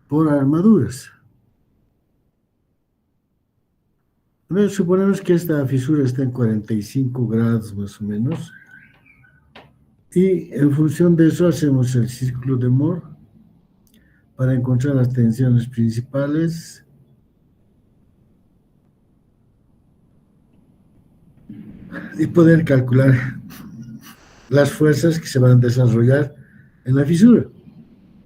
por armaduras. Bueno, suponemos que esta fisura está en 45 grados más o menos. Y en función de eso hacemos el círculo de Moore para encontrar las tensiones principales y poder calcular las fuerzas que se van a desarrollar en la fisura.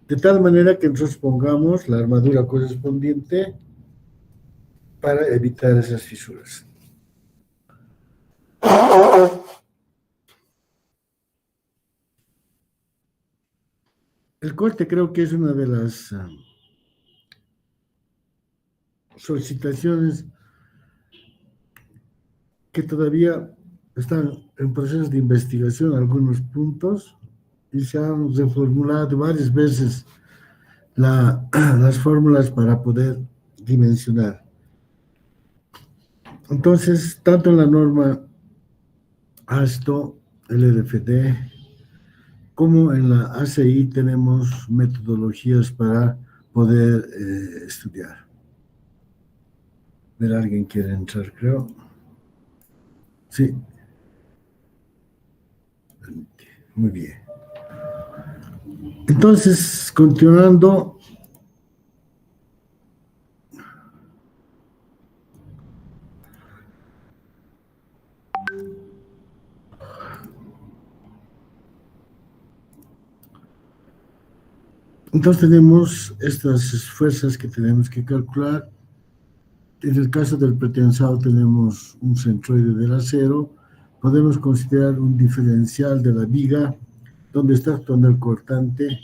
De tal manera que nosotros pongamos la armadura correspondiente para evitar esas fisuras. El corte creo que es una de las solicitaciones que todavía están en proceso de investigación algunos puntos y se han reformulado varias veces las fórmulas para poder dimensionar. Entonces, tanto en la norma ASTO, LRFD, como en la ACI tenemos metodologías para poder estudiar. Ver, alguien quiere entrar, creo. Sí. Muy bien. Entonces, continuando. Entonces tenemos estas fuerzas que tenemos que calcular. En el caso del pretensado tenemos un centroide del acero. Podemos considerar un diferencial de la viga donde está actuando el cortante,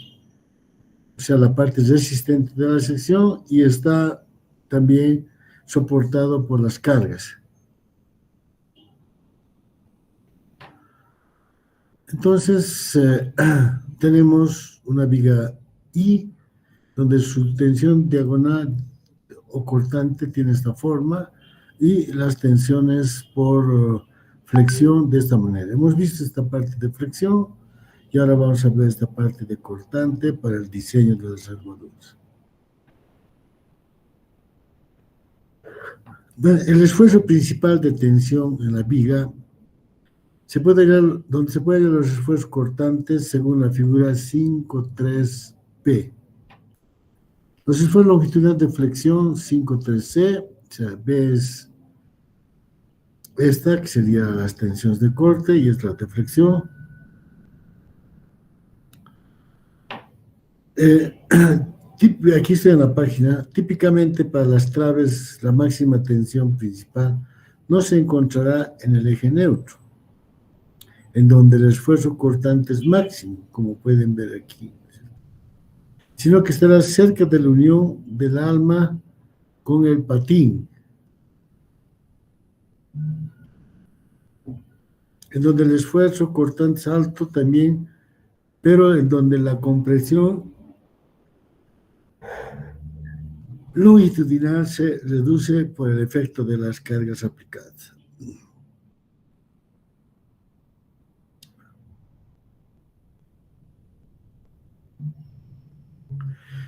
o sea, la parte resistente de la sección, y está también soportado por las cargas. Entonces, tenemos una viga I, donde su tensión diagonal o cortante tiene esta forma, y las tensiones por flexión de esta manera. Hemos visto esta parte de flexión, y ahora vamos a ver esta parte de cortante para el diseño de las armaduras. Bueno, el esfuerzo principal de tensión en la viga donde se puede hallar los esfuerzos cortantes según la figura 5.3p. Los esfuerzos longitudinales de flexión 5.3c, o sea, B es esta, que sería las tensiones de corte, y esta de flexión. Aquí estoy en la página. Típicamente para las traves, la máxima tensión principal no se encontrará en el eje neutro, en donde el esfuerzo cortante es máximo, como pueden ver aquí, sino que estará cerca de la unión del alma con el patín, en donde el esfuerzo cortante es alto también, pero en donde la compresión longitudinal se reduce por el efecto de las cargas aplicadas.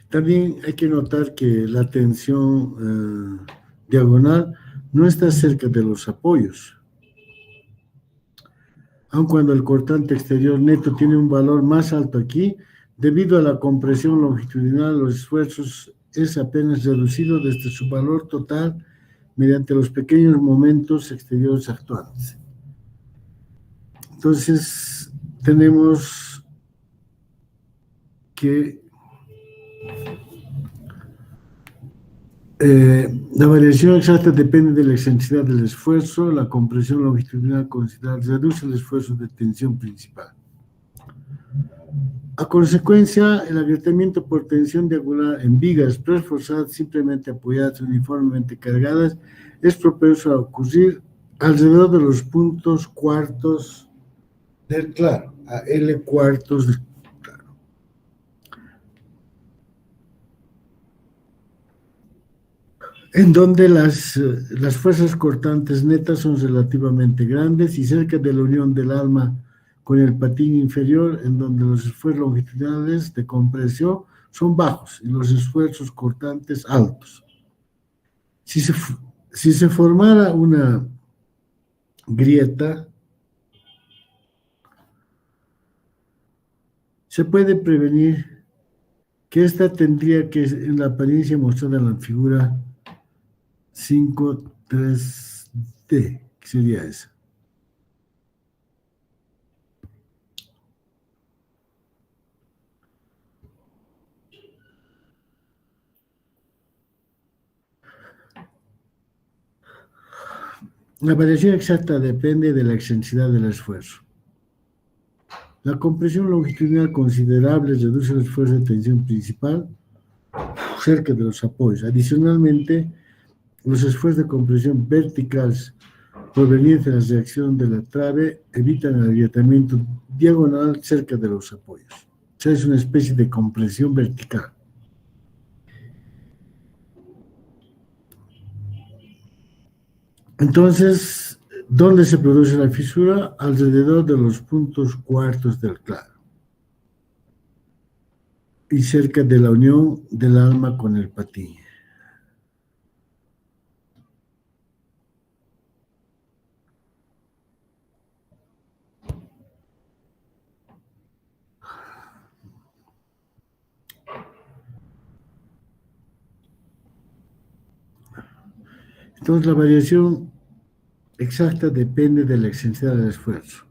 También hay que notar que la tensión diagonal no está cerca de los apoyos, aun cuando el cortante exterior neto tiene un valor más alto aquí, debido a la compresión longitudinal, los esfuerzos es apenas reducido desde su valor total mediante los pequeños momentos exteriores actuantes. Entonces, tenemos que la variación exacta depende de la excentricidad del esfuerzo. La compresión longitudinal considerada reduce el esfuerzo de tensión principal. A consecuencia, el agrietamiento por tensión diagonal en vigas preesforzadas simplemente apoyadas uniformemente cargadas es propenso a ocurrir alrededor de los puntos cuartos del claro, a L cuartos del claro. En donde las fuerzas cortantes netas son relativamente grandes y cerca de la unión del alma con el patín inferior, en donde los esfuerzos longitudinales de compresión son bajos y los esfuerzos cortantes altos. Si se formara una grieta, se puede prevenir que esta tendría que, en la apariencia mostrada en la figura 5.3D, que sería esa. La variación exacta depende de la extensidad del esfuerzo. La compresión longitudinal considerable reduce el esfuerzo de tensión principal cerca de los apoyos. Adicionalmente, los esfuerzos de compresión verticales provenientes de la reacción de la trave evitan el agrietamiento diagonal cerca de los apoyos. O sea, es una especie de compresión vertical. Entonces, ¿dónde se produce la fisura? Alrededor de los puntos cuartos del claro y cerca de la unión del alma con el patín. Entonces, la variación exacta depende de la extensidad del esfuerzo.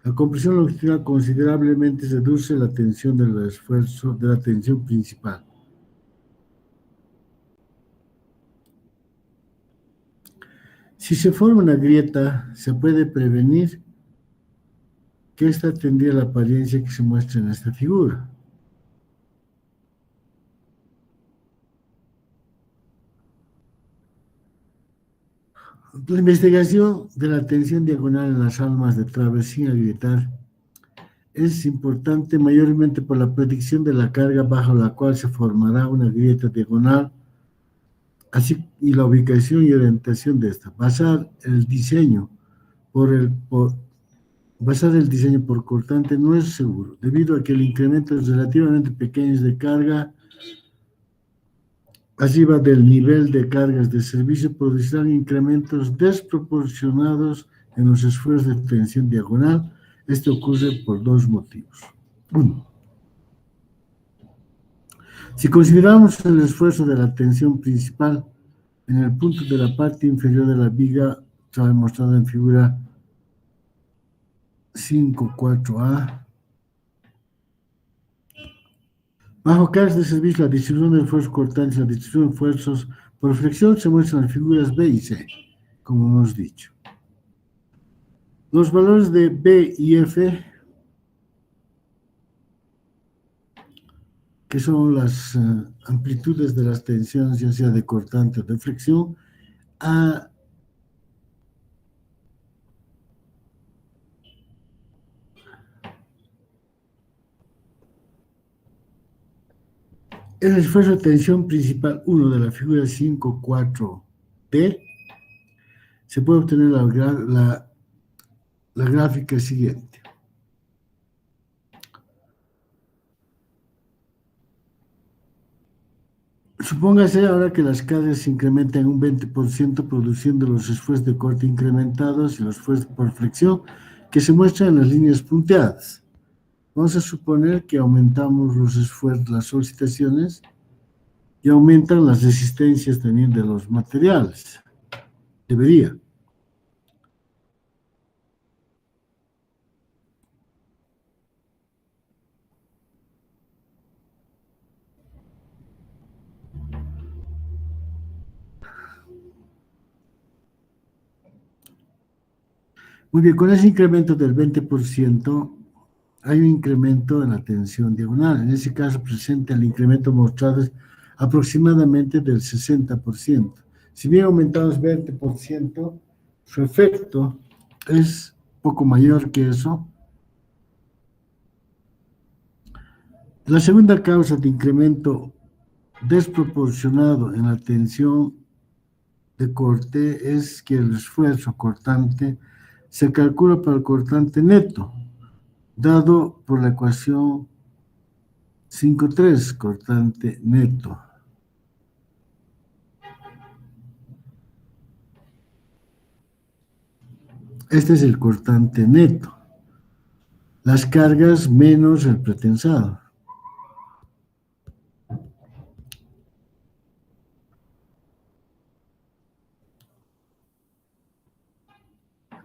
La compresión longitudinal considerablemente reduce la tensión del esfuerzo de la tensión principal. Si se forma una grieta, se puede prevenir que esta tendría la apariencia que se muestra en esta figura. La investigación de la tensión diagonal en las almas de trave sin agrietar es importante mayormente por la predicción de la carga bajo la cual se formará una grieta diagonal, así y la ubicación y orientación de esta. Basar el diseño por cortante no es seguro, debido a que el incremento es relativamente pequeño de carga arriba del nivel de cargas de servicio producirán incrementos desproporcionados en los esfuerzos de tensión diagonal. Esto ocurre por dos motivos. Uno, si consideramos el esfuerzo de la tensión principal en el punto de la parte inferior de la viga, está demostrado en figura 5.4a, bajo cargas de servicio, la distribución de esfuerzos cortantes y la distribución de esfuerzos por flexión se muestran en las figuras B y C, como hemos dicho. Los valores de B y F, que son las amplitudes de las tensiones, ya sea de cortante o de flexión, el esfuerzo de tensión principal 1 de la figura 5.4D se puede obtener la gráfica siguiente. Supóngase ahora que las cargas se incrementan un 20% produciendo los esfuerzos de corte incrementados y los esfuerzos por flexión que se muestran en las líneas punteadas. Vamos a suponer que aumentamos los esfuerzos, las solicitaciones y aumentan las resistencias también de los materiales. Debería. Muy bien, con ese incremento del 20%, hay un incremento en la tensión diagonal. En ese caso presenta el incremento mostrado es aproximadamente del 60%. Si bien aumentamos 20%, su efecto es poco mayor que eso. La segunda causa de incremento desproporcionado en la tensión de corte es que el esfuerzo cortante se calcula para el cortante neto, dado por la ecuación 5,3, cortante neto. Este es el cortante neto. Las cargas menos el pretensado.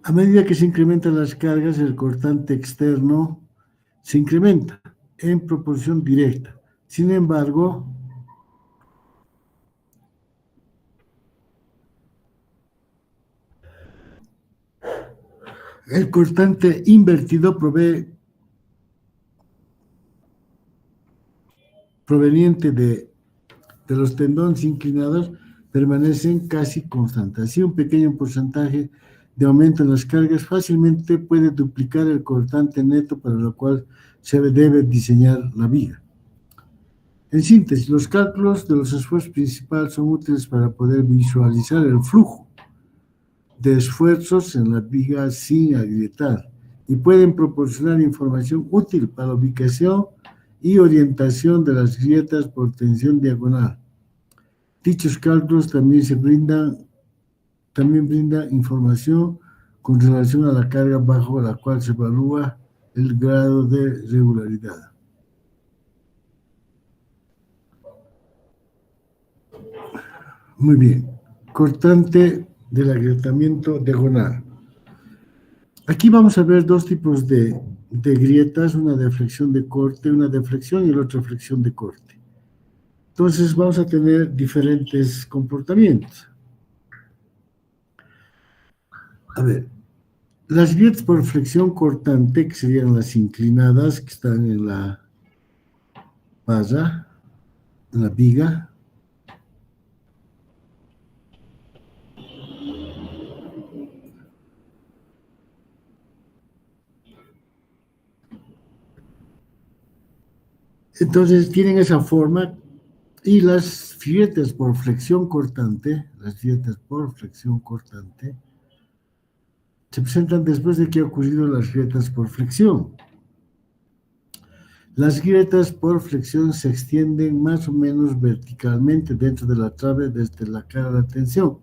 A medida que se incrementan las cargas, el cortante externo se incrementa en proporción directa. Sin embargo, el cortante invertido proveniente de los tendones inclinados permanecen casi constantes. Así, un pequeño porcentaje de aumento en las cargas fácilmente puede duplicar el cortante neto para lo cual se debe diseñar la viga. En síntesis, los cálculos de los esfuerzos principales son útiles para poder visualizar el flujo de esfuerzos en la viga sin agrietar y pueden proporcionar información útil para la ubicación y orientación de las grietas por tensión diagonal. Dichos cálculos también brindan información con relación a la carga bajo la cual se evalúa el grado de regularidad. Muy bien. Cortante del agrietamiento diagonal. Aquí vamos a ver dos tipos de grietas, una de flexión de corte, una de flexión y la otra flexión de corte. Entonces vamos a tener diferentes comportamientos. A ver, las grietas por flexión cortante, que serían las inclinadas, que están en la barra, en la viga. Entonces tienen esa forma y las grietas por flexión cortante, se presentan después de que han ocurrido las grietas por flexión. Las grietas por flexión se extienden más o menos verticalmente dentro de la trave desde la cara de tensión.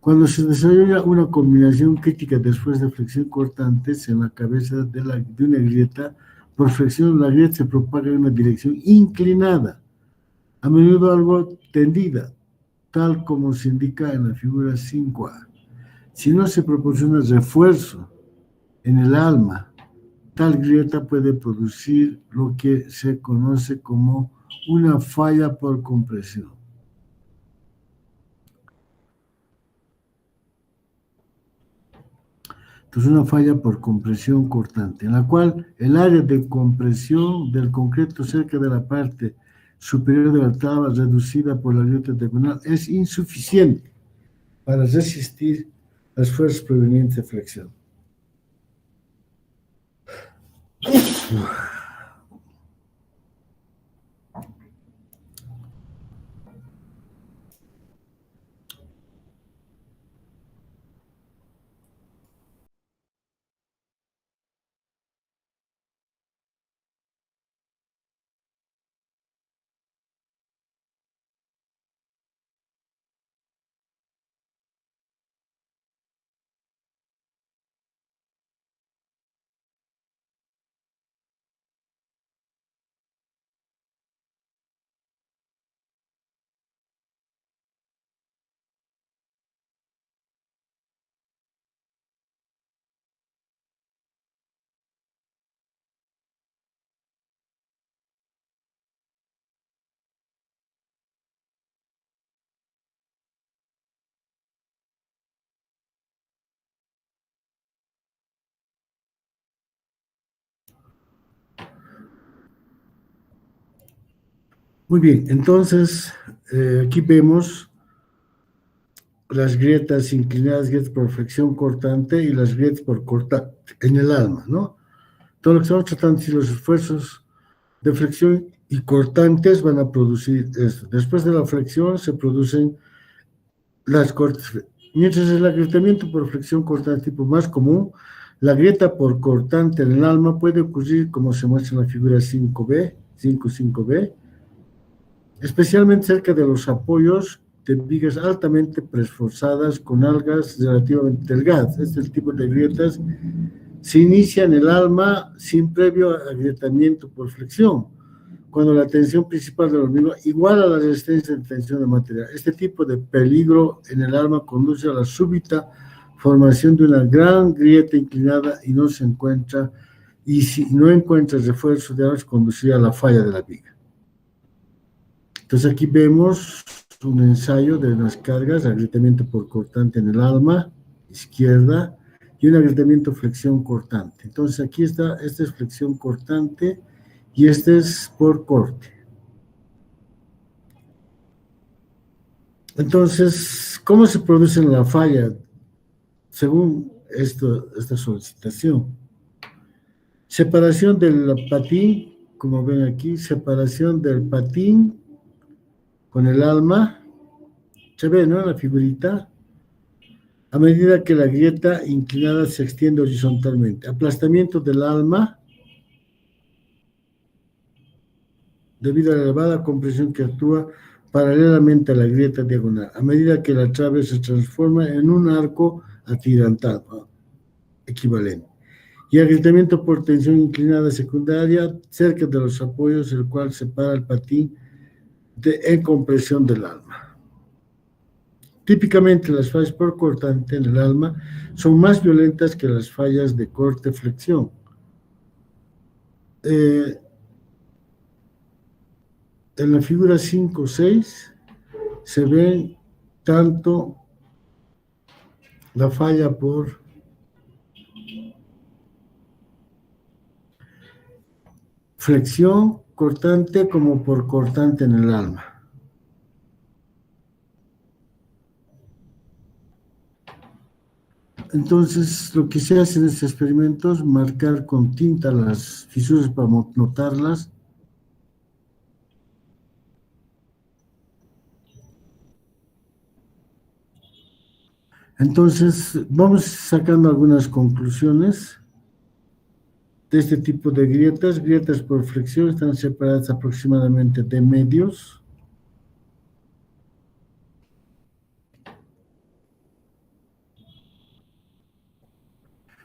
Cuando se desarrolla una combinación crítica después de flexión cortantes en la cabeza de una grieta por flexión, la grieta se propaga en una dirección inclinada, a menudo algo tendida, tal como se indica en la figura 5A. Si no se proporciona refuerzo en el alma, tal grieta puede producir lo que se conoce como una falla por compresión. Entonces, una falla por compresión cortante, en la cual el área de compresión del concreto cerca de la parte superior de la tabla reducida por la grieta diagonal es insuficiente para resistir las fuerzas provenientes de flexión. Muy bien, entonces aquí vemos las grietas inclinadas, grietas por flexión cortante y las grietas por cortante en el alma, ¿no? Todo lo que estamos tratando, si los esfuerzos de flexión y cortantes van a producir esto. Después de la flexión se producen las cortes. Mientras el agrietamiento por flexión cortante tipo más común, la grieta por cortante en el alma puede ocurrir como se muestra en la figura 5B, 5.5b, especialmente cerca de los apoyos de vigas altamente preesforzadas con algas relativamente delgadas. Este es el tipo de grietas. Se inicia en el alma sin previo agrietamiento por flexión, cuando la tensión principal del hormigón iguala la resistencia de tensión del material. Este tipo de peligro en el alma conduce a la súbita formación de una gran grieta inclinada y no se encuentra, y si no encuentra refuerzo de agua, conduciría a la falla de la viga. Entonces aquí vemos un ensayo de unas cargas, agrietamiento por cortante en el alma izquierda y un agrietamiento flexión cortante. Entonces aquí está, esta es flexión cortante y este es por corte. Entonces, ¿cómo se produce la falla? Según esta solicitación. Separación del patín, como ven aquí, separación del patín con el alma. Se ve, ¿no? La figurita. A medida que la grieta inclinada se extiende horizontalmente. Aplastamiento del alma debido a la elevada compresión que actúa paralelamente a la grieta diagonal, a medida que la trave se transforma en un arco atirantado, equivalente. Y agrietamiento por tensión inclinada secundaria cerca de los apoyos, el cual separa el patín en compresión del alma. Típicamente las fallas por cortante en el alma son más violentas que las fallas de corte-flexión. En la figura 5.6 se ven tanto la falla por flexión cortante como por cortante en el alma. Entonces, lo que se hace en estos experimentos es marcar con tinta las fisuras para notarlas. Entonces, vamos sacando algunas conclusiones de este tipo de grietas. Grietas por flexión están separadas aproximadamente de medios.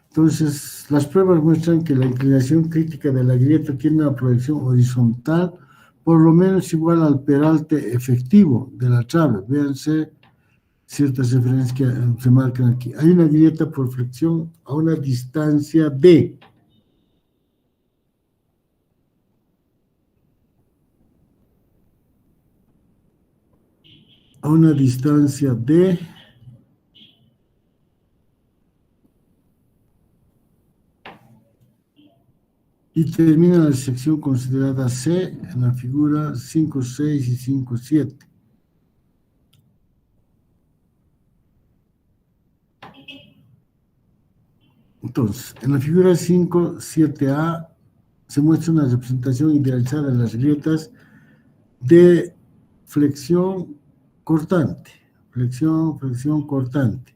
Entonces, las pruebas muestran que la inclinación crítica de la grieta tiene una proyección horizontal por lo menos igual al peralte efectivo de la trave. Véanse ciertas referencias que se marcan aquí. Hay una grieta por flexión a una distancia de y termina la sección considerada C en la figura 5.6 y 5.7. Entonces, en la figura 5.7a se muestra una representación idealizada de las grietas de flexión cortante, flexión cortante,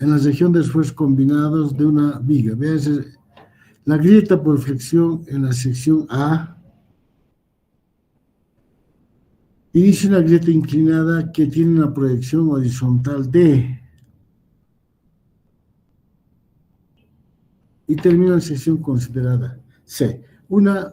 en la región de esfuerzos combinados de una viga. Vean la grieta por flexión en la sección A inicia una grieta inclinada que tiene una proyección horizontal D y termina en sección considerada C. Una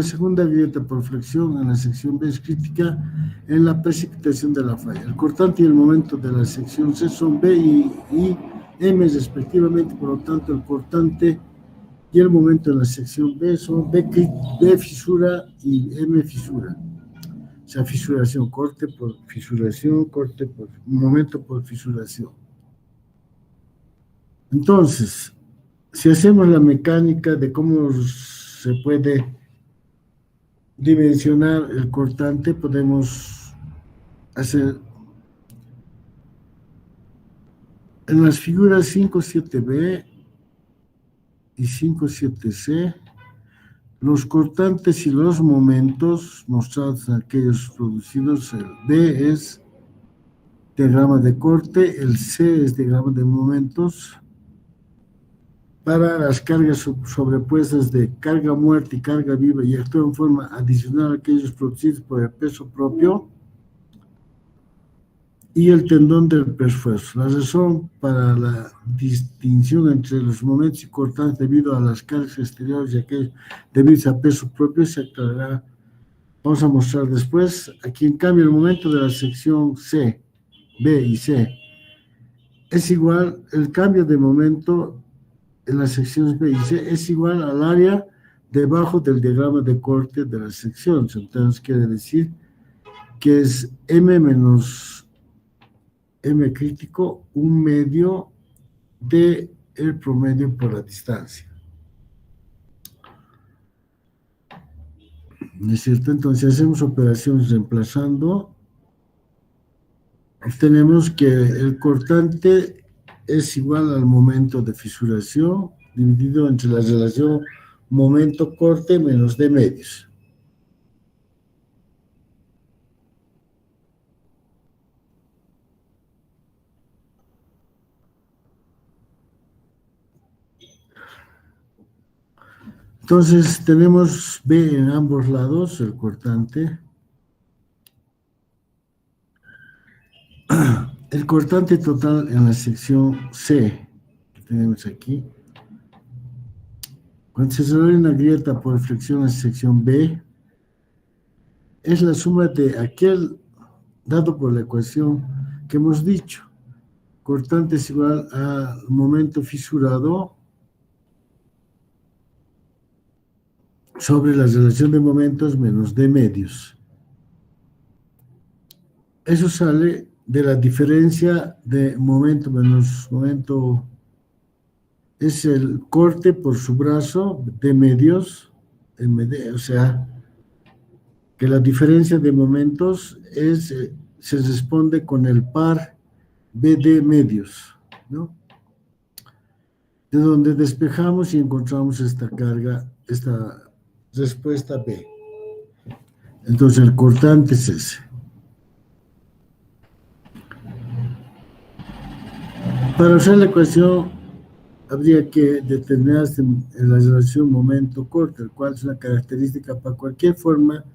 segunda grieta por flexión en la sección B es crítica en la precipitación de la falla. El cortante y el momento de la sección C son B y M respectivamente, por lo tanto el cortante y el momento en la sección B son B fisura y M fisura. O sea, fisuración, corte por fisuración, corte por momento por fisuración. Entonces, si hacemos la mecánica de cómo se puede dimensionar el cortante, podemos hacer en las figuras 5.7b y 5.7c los cortantes y los momentos mostrados en aquellos producidos. El B es diagrama de corte, el C es diagrama de momentos para las cargas sobrepuestas de carga muerta y carga viva y actúa en forma adicional a aquellos producidos por el peso propio y el tendón del esfuerzo. La razón para la distinción entre los momentos cortantes debido a las cargas exteriores y aquellos debidos a peso propio se aclarará. Vamos a mostrar después. Aquí, en cambio, el momento de la sección C, B y C es igual, el cambio de momento en las secciones B y C es igual al área debajo del diagrama de corte de las secciones. Entonces, quiere decir que es M menos M crítico, un medio de el promedio por la distancia. ¿No es cierto? Entonces, hacemos operaciones reemplazando. Tenemos que el cortante es igual al momento de fisuración dividido entre la relación momento-corte menos D medios. Entonces tenemos B en ambos lados, el cortante. El cortante total en la sección C, que tenemos aquí. Cuando se desarrolla una grieta por flexión en la sección B, es la suma de aquel dado por la ecuación que hemos dicho. Cortante es igual al momento fisurado sobre la relación de momentos menos D medios. Eso sale de la diferencia de momento menos momento, es el corte por su brazo de medios, o sea, que la diferencia de momentos se responde con el par BD medios, ¿no? De donde despejamos y encontramos esta carga, esta respuesta B. Entonces el cortante es ese. Para usar la ecuación habría que determinarse en la relación momento-corte, el cual es una característica para cualquier forma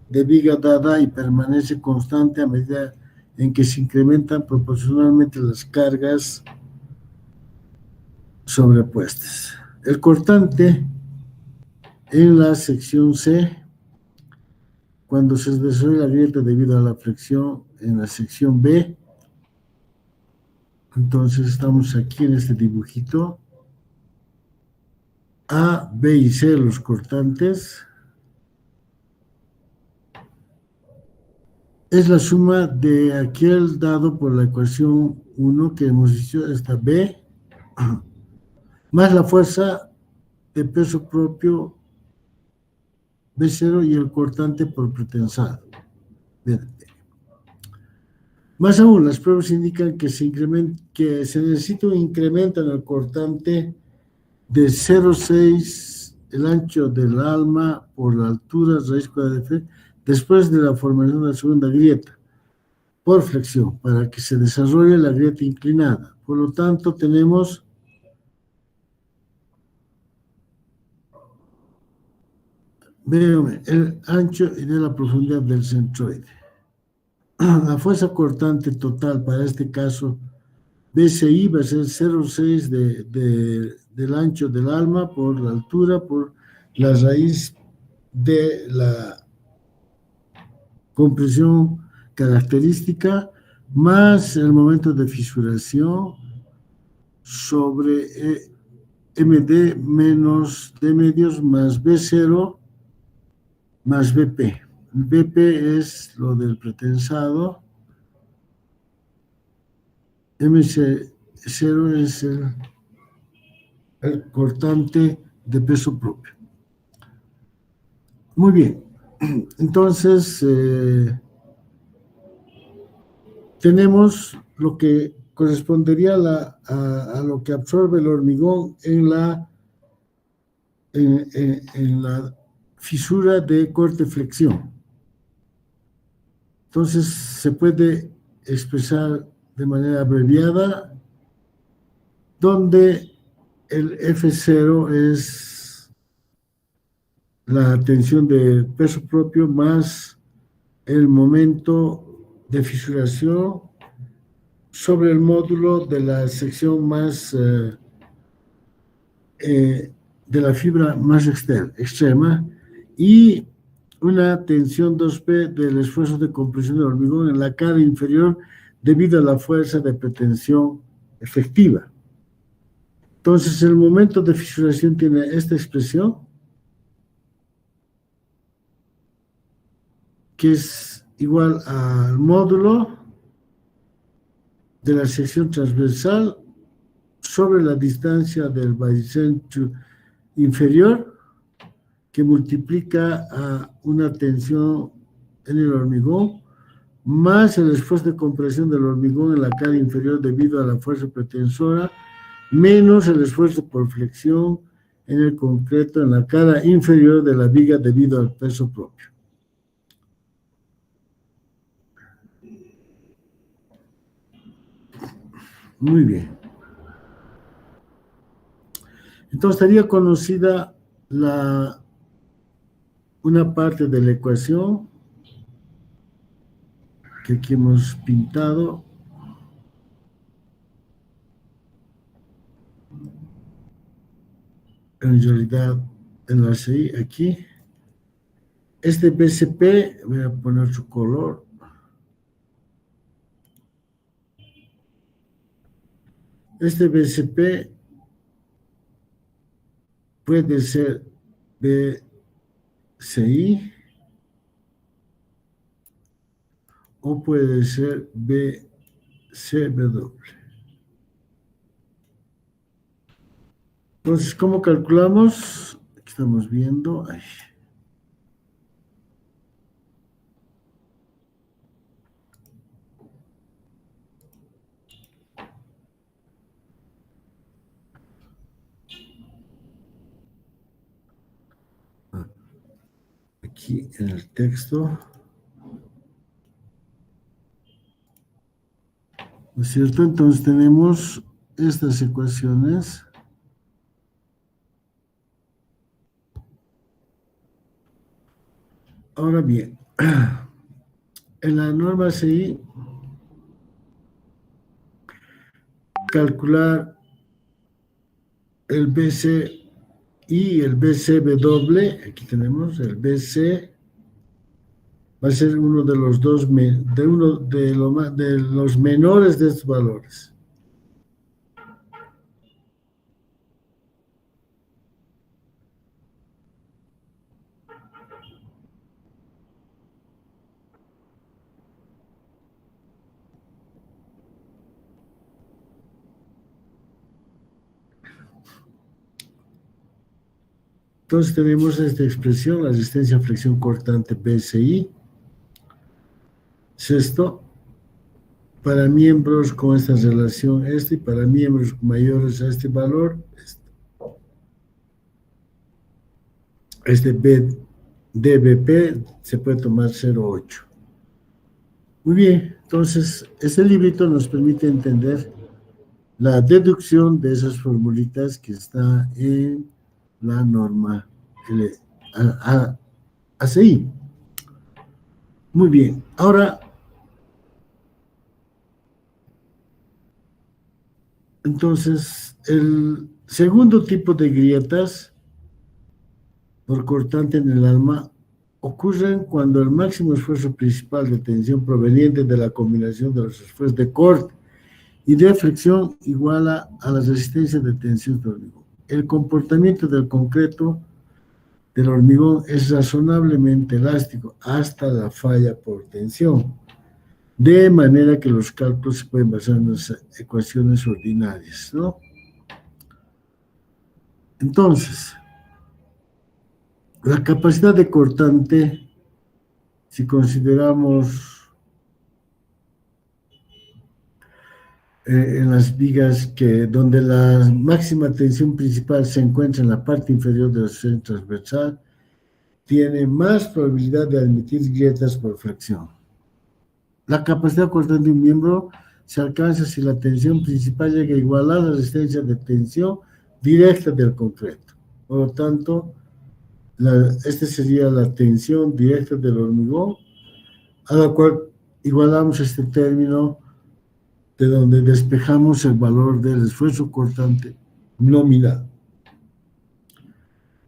de viga dada y permanece constante a medida en que se incrementan proporcionalmente las cargas sobrepuestas. El cortante en la sección C, cuando se desarrolla la grieta debido a la flexión en la sección B, entonces estamos aquí en este dibujito. A, B y C, los cortantes, es la suma de aquel dado por la ecuación 1 que hemos dicho, esta B, más la fuerza de peso propio B0 y el cortante por pretensado. Bien. Más aún, las pruebas indican que se necesita un incremento en el cortante de 0,6 el ancho del alma por la altura raíz cuadrada de F después de la formación de la segunda grieta por flexión para que se desarrolle la grieta inclinada. Por lo tanto, tenemos el ancho y de la profundidad del centroide. La fuerza cortante total para este caso BCI va a ser 0,6 del ancho del alma por la altura por la raíz de la compresión característica más el momento de fisuración sobre MD menos D medios más B0 más BP. BP es lo del pretensado, MC0 es el cortante de peso propio. Muy bien, entonces tenemos lo que correspondería a lo que absorbe el hormigón en la fisura de corte-flexión. Entonces se puede expresar de manera abreviada, donde el F0 es la tensión de peso propio más el momento de fisuración sobre el módulo de la sección más de la fibra más extrema y una tensión 2P del esfuerzo de compresión del hormigón en la cara inferior debido a la fuerza de pretensión efectiva. Entonces, el momento de fisuración tiene esta expresión, que es igual al módulo de la sección transversal sobre la distancia del baricentro inferior, que multiplica a una tensión en el hormigón, más el esfuerzo de compresión del hormigón en la cara inferior debido a la fuerza pretensora, menos el esfuerzo por flexión en el concreto en la cara inferior de la viga debido al peso propio. Muy bien. Entonces estaría conocida una parte de la ecuación que aquí hemos pintado. En realidad, en la CI aquí. Este BCP, voy a poner su color. Este BCP puede ser BCI o puede ser BCW. Entonces, ¿cómo calculamos? Aquí estamos viendo. Ay. Aquí en el texto. ¿No es cierto? Entonces tenemos estas ecuaciones. Ahora bien, en la norma CI, calcular el BC y el BCW, aquí tenemos el BC, va a ser uno de los dos, de los menores de estos valores. Entonces tenemos esta expresión, la resistencia a fricción cortante BCI. Sexto, para miembros con esta relación y para miembros mayores a este valor, este DBP se puede tomar 0,8. Muy bien, entonces este librito nos permite entender la deducción de esas formulitas que está en la norma ACI. Muy bien, ahora, entonces, el segundo tipo de grietas por cortante en el alma ocurren cuando el máximo esfuerzo principal de tensión proveniente de la combinación de los esfuerzos de corte y de flexión iguala a la resistencia de tensión del hormigón. El comportamiento del concreto del hormigón es razonablemente elástico hasta la falla por tensión, de manera que los cálculos se pueden basar en las ecuaciones ordinarias, ¿no? Entonces, la capacidad de cortante, si consideramos en las vigas donde la máxima tensión principal se encuentra en la parte inferior de la sección transversal, tiene más probabilidad de admitir grietas por flexión. La capacidad cortante de un miembro se alcanza si la tensión principal llega a igualar la resistencia de tensión directa del concreto. Por lo tanto, esta sería la tensión directa del hormigón, a la cual igualamos este término de donde despejamos el valor del esfuerzo cortante nominal.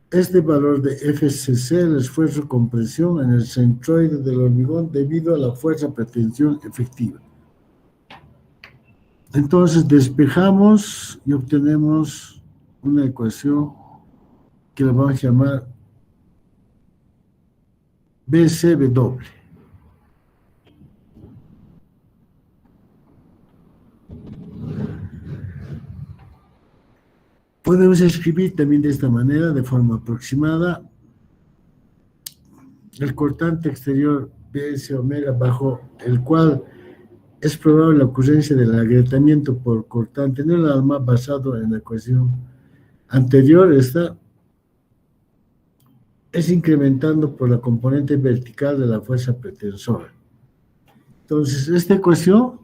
Este valor de FCC, el esfuerzo compresión en el centroide del hormigón debido a la fuerza pretensión efectiva. Entonces despejamos y obtenemos una ecuación que la vamos a llamar BCW. Podemos escribir también de esta manera, de forma aproximada, el cortante exterior BS omega bajo el cual es probable la ocurrencia del agrietamiento por cortante en el alma basado en la ecuación anterior, esta es incrementando por la componente vertical de la fuerza pretensora. Entonces, esta ecuación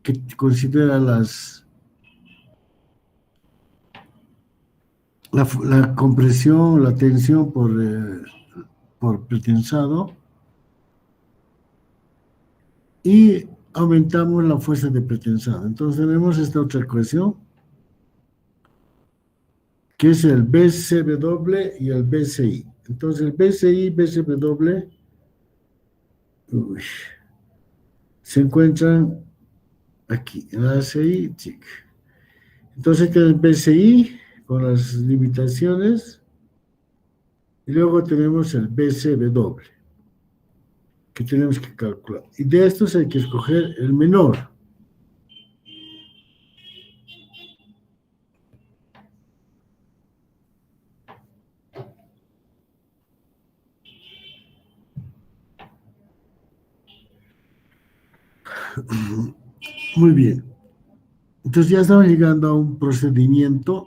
que considera la compresión, la tensión por pretensado, y aumentamos la fuerza de pretensado. Entonces tenemos esta otra ecuación, que es el BCW y el BCI. Entonces el BCI y BCW se encuentran aquí, en la ACI, chic. Entonces queda el BCI con las limitaciones, y luego tenemos el BCW, que tenemos que calcular. Y de estos hay que escoger el menor. Muy bien. Entonces ya estamos llegando a un procedimiento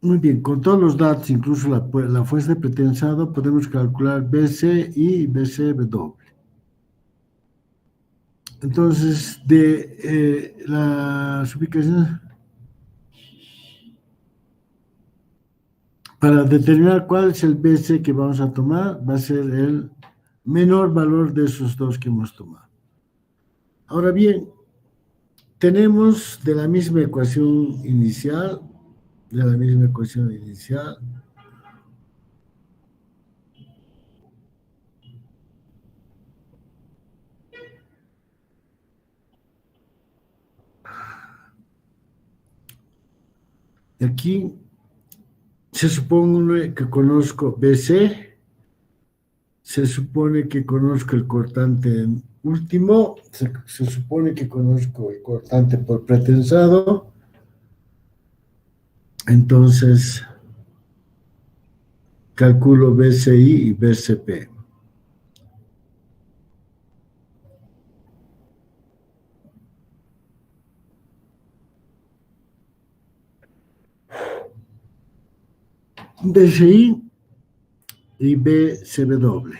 muy bien, con todos los datos, incluso la fuerza de pretensado, podemos calcular BC y BCW. Entonces, de las ubicaciones, para determinar cuál es el BC que vamos a tomar, va a ser el menor valor de esos dos que hemos tomado. Ahora bien, tenemos de la misma ecuación inicial, aquí se supone que conozco BC, se supone que conozco el cortante último, se supone que conozco el cortante por pretensado, entonces calculo BCI y BCP. BCI y BCW.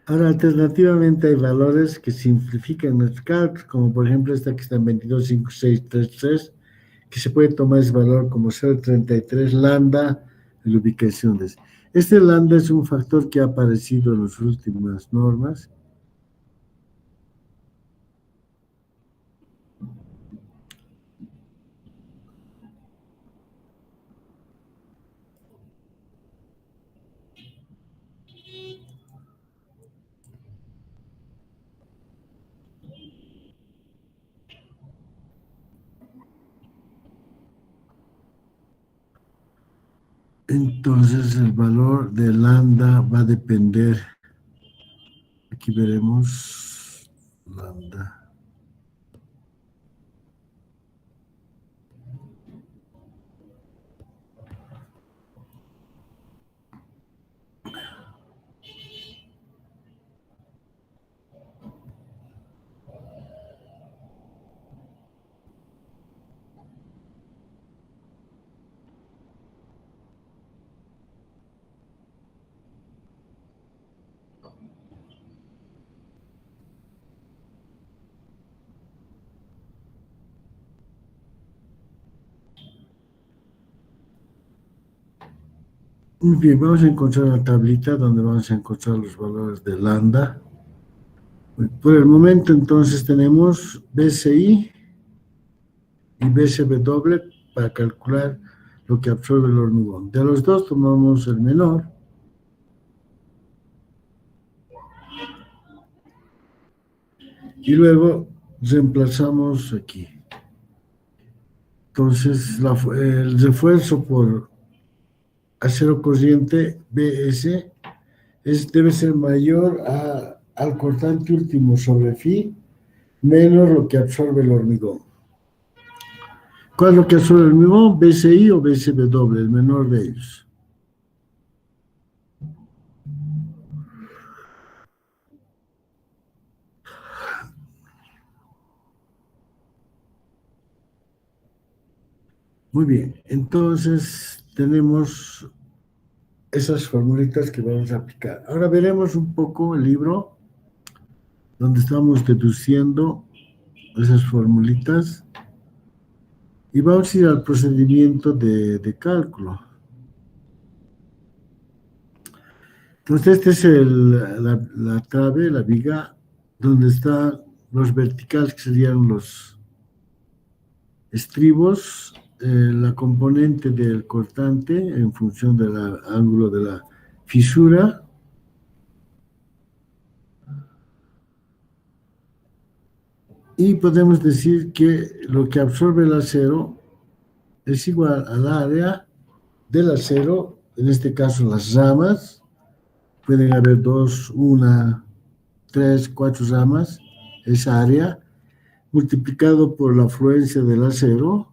Ahora, alternativamente hay valores que simplifican nuestro cálculo, como por ejemplo esta que está en 22,5633, que se puede tomar ese valor como 0,33 lambda en la ubicación de este lambda es un factor que ha aparecido en las últimas normas. Entonces el valor de lambda va a depender, aquí veremos lambda. Muy bien, vamos a encontrar la tablita donde vamos a encontrar los valores de lambda. Por el momento, entonces, tenemos BCI y BCW para calcular lo que absorbe el hormigón. De los dos tomamos el menor. Y luego reemplazamos aquí. Entonces, el refuerzo por acero corriente BS debe ser mayor al cortante último sobre phi menos lo que absorbe el hormigón. ¿Cuál es lo que absorbe el hormigón? BCI o BCW, el menor de ellos. Muy bien, entonces tenemos esas formulitas que vamos a aplicar. Ahora veremos un poco el libro donde estamos deduciendo esas formulitas y vamos a ir al procedimiento de cálculo. Entonces, esta es la trave, la viga, donde están los verticales, que serían los estribos, la componente del cortante en función del ángulo de la fisura, y podemos decir que lo que absorbe el acero es igual al área del acero, en este caso las ramas, pueden haber 2, 1, 3, 4 ramas, esa área, multiplicado por la afluencia del acero,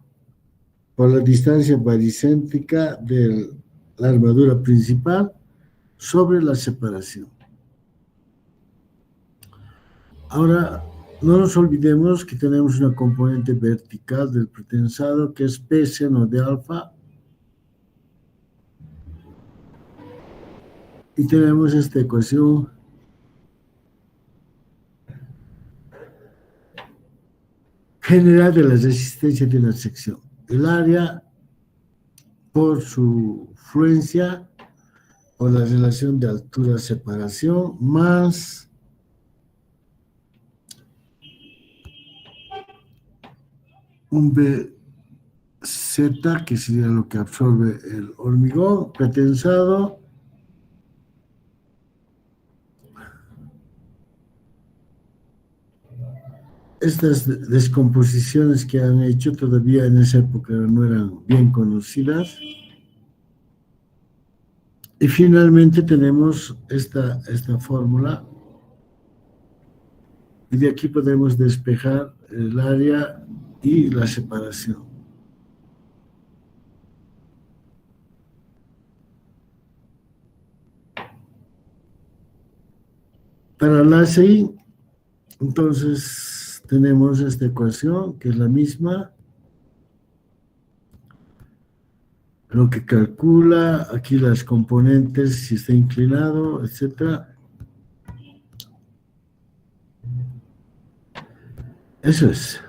por la distancia baricéntrica de la armadura principal sobre la separación. Ahora, no nos olvidemos que tenemos una componente vertical del pretensado que es P seno de alfa, y tenemos esta ecuación general de la resistencia de una sección. El área por su fluencia o la relación de altura-separación más un BZ, que sería lo que absorbe el hormigón pretensado, estas descomposiciones que han hecho todavía en esa época no eran bien conocidas. Y finalmente tenemos esta fórmula, y de aquí podemos despejar el área y la separación. Para la ACI, entonces tenemos esta ecuación que es la misma, lo que calcula aquí las componentes, si está inclinado, etcétera. Eso es.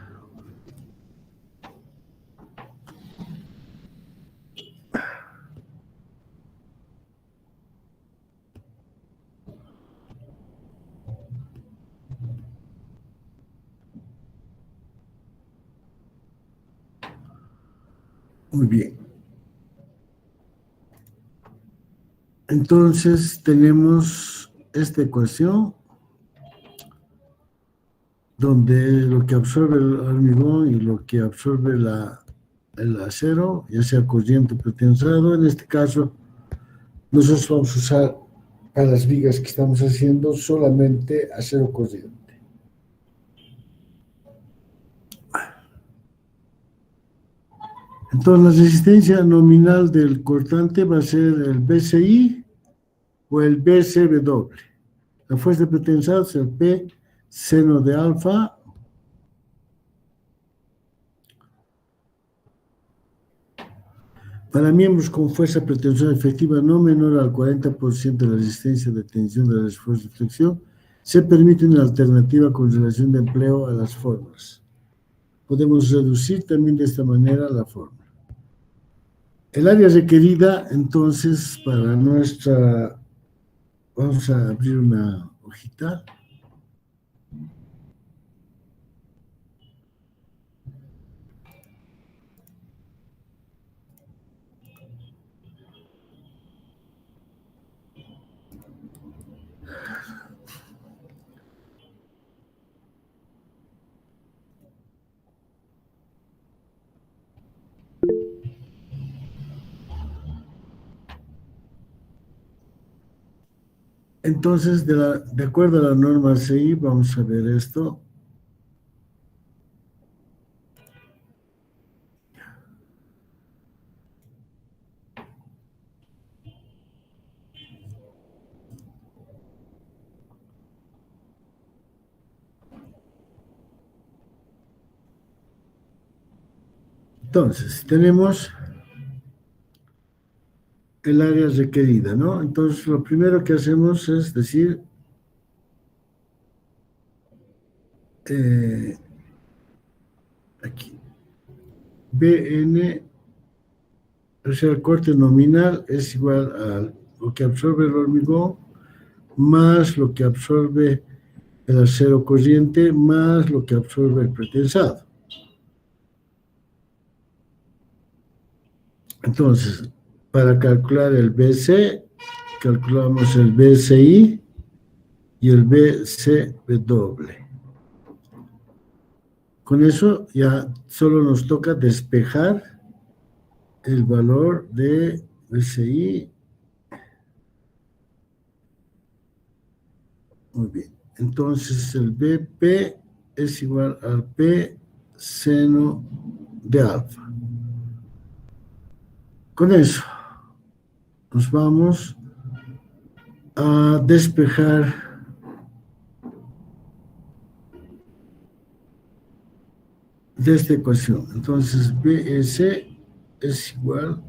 Muy bien. Entonces tenemos esta ecuación donde lo que absorbe el hormigón y lo que absorbe el acero, ya sea corriente o pretensado, en este caso nosotros vamos a usar para las vigas que estamos haciendo solamente acero corriente. Entonces la resistencia nominal del cortante va a ser el BCI o el BCW. La fuerza de pretensado es el P seno de alfa para miembros con fuerza pretensión efectiva no menor al 40% de la resistencia de tensión del esfuerzo de flexión. Se permite una alternativa con relación de empleo a las fórmulas. Podemos reducir también de esta manera la fórmula. El área requerida, entonces, para nuestra... Vamos a abrir una hojita. Entonces, de acuerdo a la norma CI, vamos a ver esto. Entonces, tenemos el área requerida, ¿no? Entonces, lo primero que hacemos es decir, aquí, BN, o sea, el corte nominal es igual a lo que absorbe el hormigón más lo que absorbe el acero corriente más lo que absorbe el pretensado. Entonces, para calcular el BC, calculamos el BCI y el BCW. Con eso ya solo nos toca despejar el valor de BCI. Muy bien. Entonces el BP es igual al P seno de alfa. Con eso nos vamos a despejar de esta ecuación. Entonces BS es igual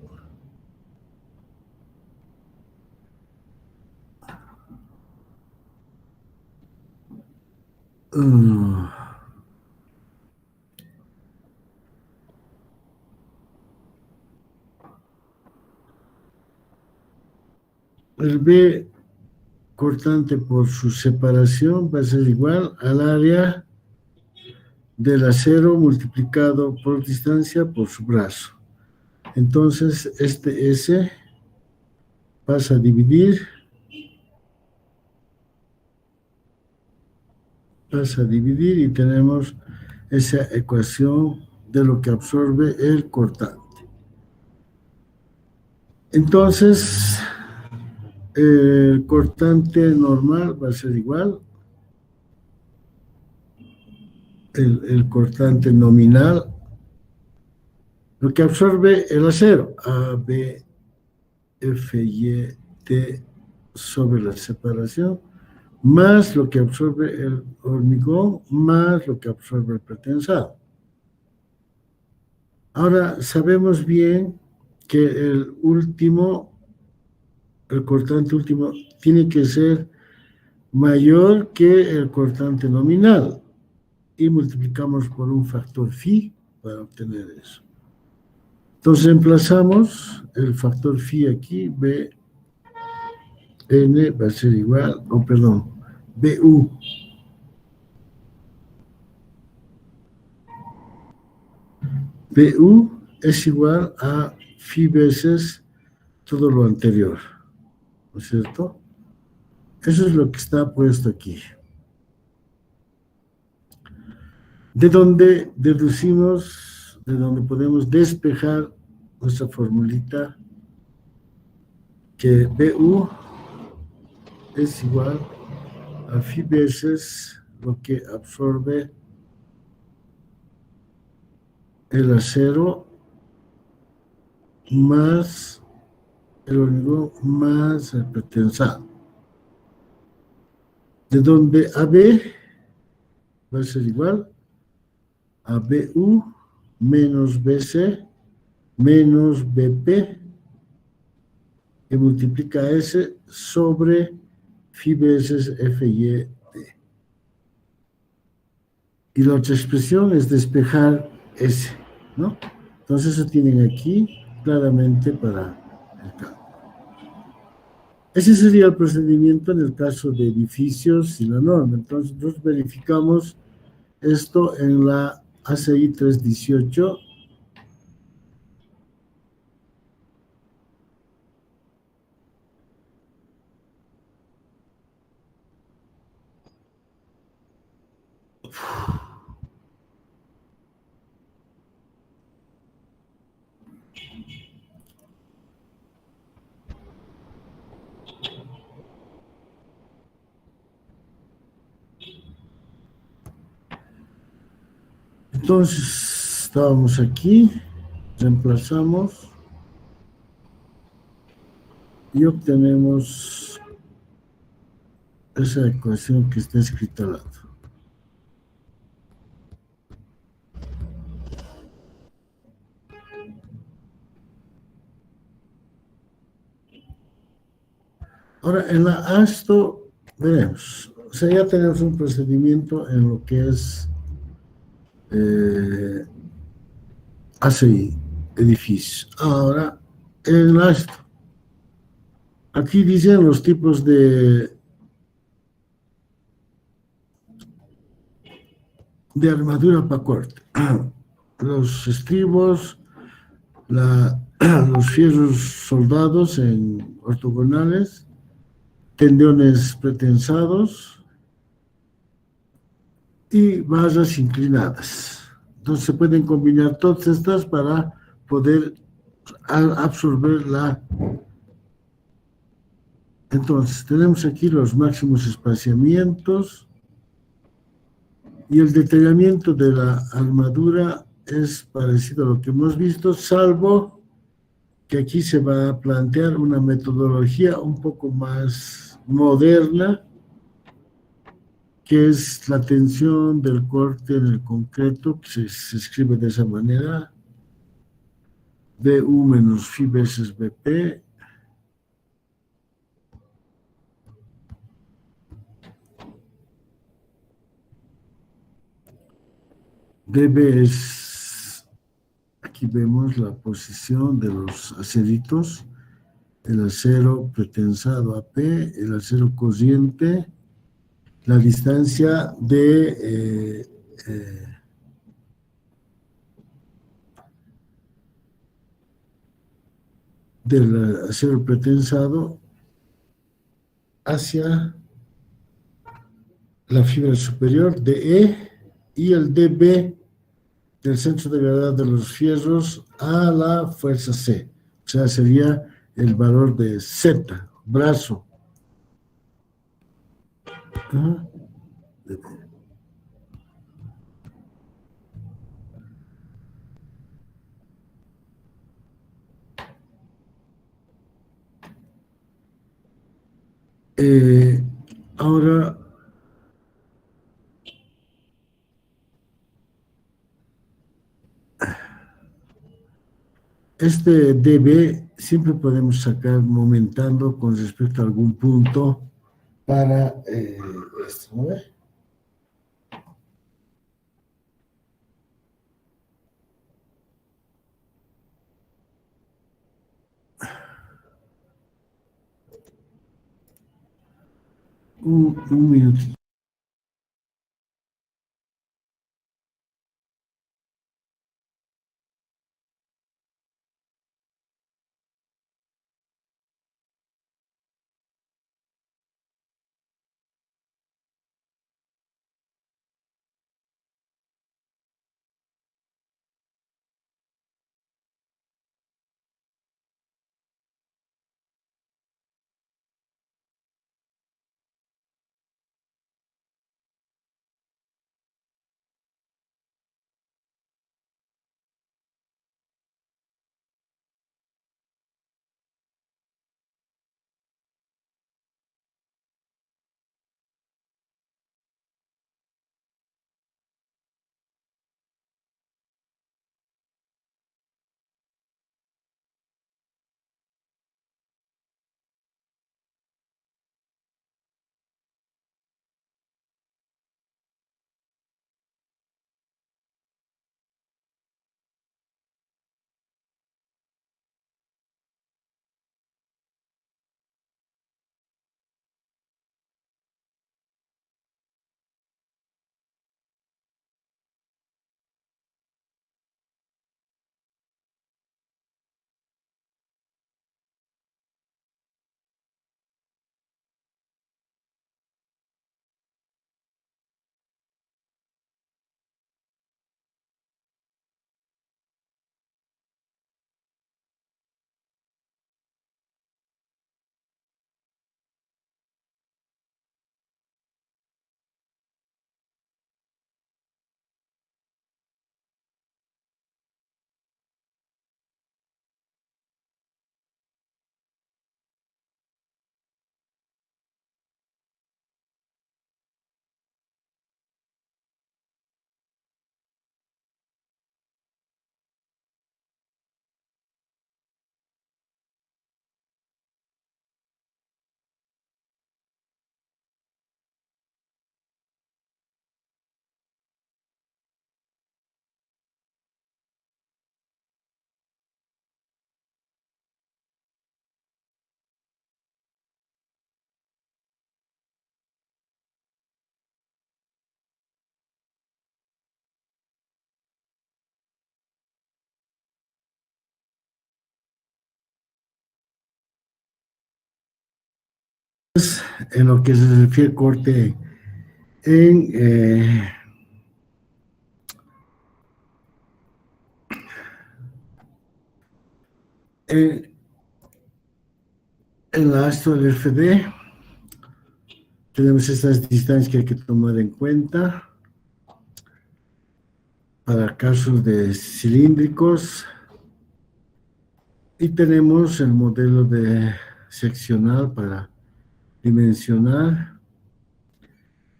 el B cortante por su separación va a ser igual al área del acero multiplicado por distancia por su brazo. Entonces, este S pasa a dividir y tenemos esa ecuación de lo que absorbe el cortante. Entonces, el cortante normal va a ser igual, el cortante nominal, lo que absorbe el acero, A, B, F, Y, T, sobre la separación, más lo que absorbe el hormigón, más lo que absorbe el pretensado. Ahora, sabemos bien que el cortante último, tiene que ser mayor que el cortante nominal, y multiplicamos por un factor phi para obtener eso. Entonces, emplazamos el factor phi aquí, B N va a ser igual, BU. BU es igual a phi veces todo lo anterior, ¿no es cierto? Eso es lo que está puesto aquí. De donde deducimos, de donde podemos despejar nuestra formulita, que BU es igual a phi veces lo que absorbe el acero más el hormigón más el pretensado. De donde AB va a ser igual a BU menos BC menos BP, que multiplica S sobre phi veces FY. Y la otra expresión es despejar S, ¿no? Entonces eso tienen aquí, claramente para el campo. Ese sería el procedimiento en el caso de edificios y la norma. Entonces, nosotros verificamos esto en la ACI 318. Entonces, estábamos aquí, reemplazamos y obtenemos esa ecuación que está escrita al lado. Ahora, en la ASTO, veremos. O sea, ya tenemos un procedimiento en lo que es ACI, edificio. Ahora, en la ASTO, aquí dicen los tipos de armadura para corte. Los estribos, los fierros soldados en ortogonales, tendones pretensados y barras inclinadas. Entonces se pueden combinar todas estas para poder absorber la... Entonces tenemos aquí los máximos espaciamientos y el detallamiento de la armadura es parecido a lo que hemos visto, salvo que aquí se va a plantear una metodología un poco más moderna, que es la tensión del corte en el concreto, que se escribe de esa manera, BU menos phi veces BP, DB es, aquí vemos la posición de los aceritos, el acero pretensado AP, el acero corriente, la distancia del acero pretensado hacia la fibra superior DE y el DB del centro de gravedad de los fierros a la fuerza C. O sea, sería el valor de Z, brazo. ¿Ah? Eh, ahora, este dB siempre podemos sacar momentando con respecto a algún punto para esto, ¿no? Un minuto. En lo que se refiere al corte en la astro del FD, tenemos estas distancias que hay que tomar en cuenta para casos de cilíndricos, y tenemos el modelo de seccional para dimensionar.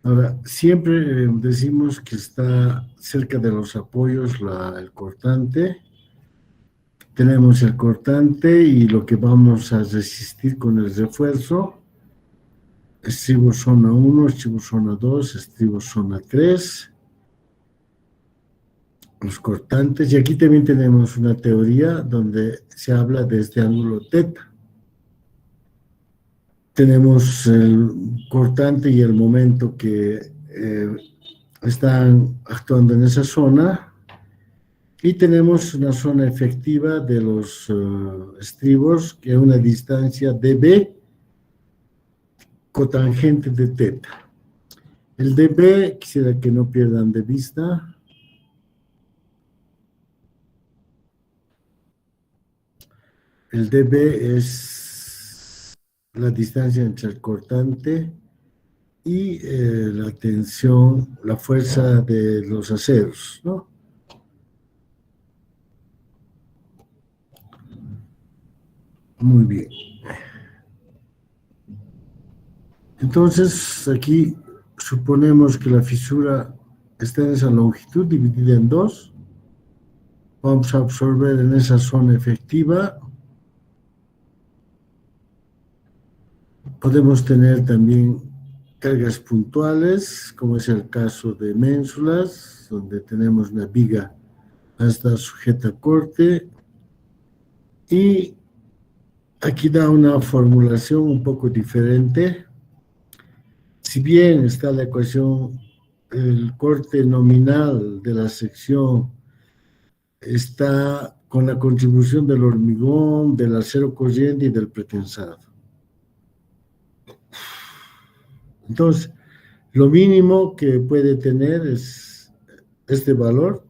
Ahora, siempre decimos que está cerca de los apoyos el cortante. Tenemos el cortante y lo que vamos a resistir con el refuerzo: estribo zona 1, estribo zona 2, estribo zona 3, los cortantes. Y aquí también tenemos una teoría donde se habla de este ángulo teta. Tenemos el cortante y el momento que están actuando en esa zona, y tenemos una zona efectiva de los estribos, que es una distancia dB cotangente de teta. El dB, quisiera que no pierdan de vista, el dB es la distancia entre el cortante y la tensión, la fuerza de los aceros, ¿no? Muy bien. Entonces, aquí suponemos que la fisura está en esa longitud dividida en 2. Vamos a absorber en esa zona efectiva. Podemos tener también cargas puntuales, como es el caso de ménsulas, donde tenemos una viga hasta sujeta a corte. Y aquí da una formulación un poco diferente. Si bien está la ecuación, el corte nominal de la sección está con la contribución del hormigón, del acero corriente y del pretensado. Entonces, lo mínimo que puede tener es este valor,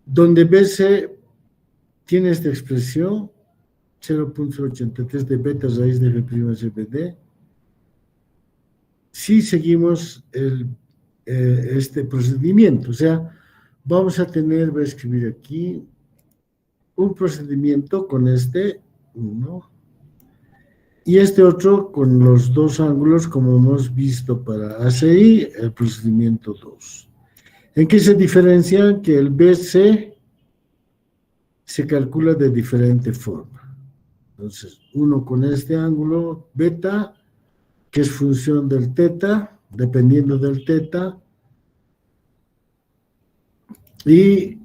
donde BC tiene esta expresión, 0.83 de beta raíz de F'/CBD. Si seguimos este procedimiento, o sea, vamos a tener, voy a escribir aquí, un procedimiento con este 1 y este otro con los dos ángulos, como hemos visto para ACI, el procedimiento 2. ¿En qué se diferencia? Que el BC se calcula de diferente forma. Entonces, uno con este ángulo beta, que es función del teta, dependiendo del teta, y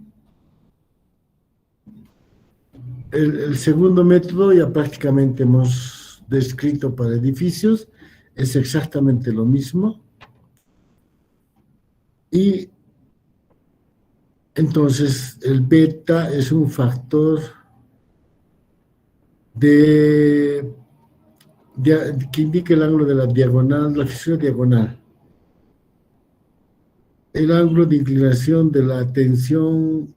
el segundo método ya prácticamente hemos descrito para edificios, es exactamente lo mismo. Y entonces el beta es un factor que indica el ángulo de la diagonal, la fisura diagonal, el ángulo de inclinación de la tensión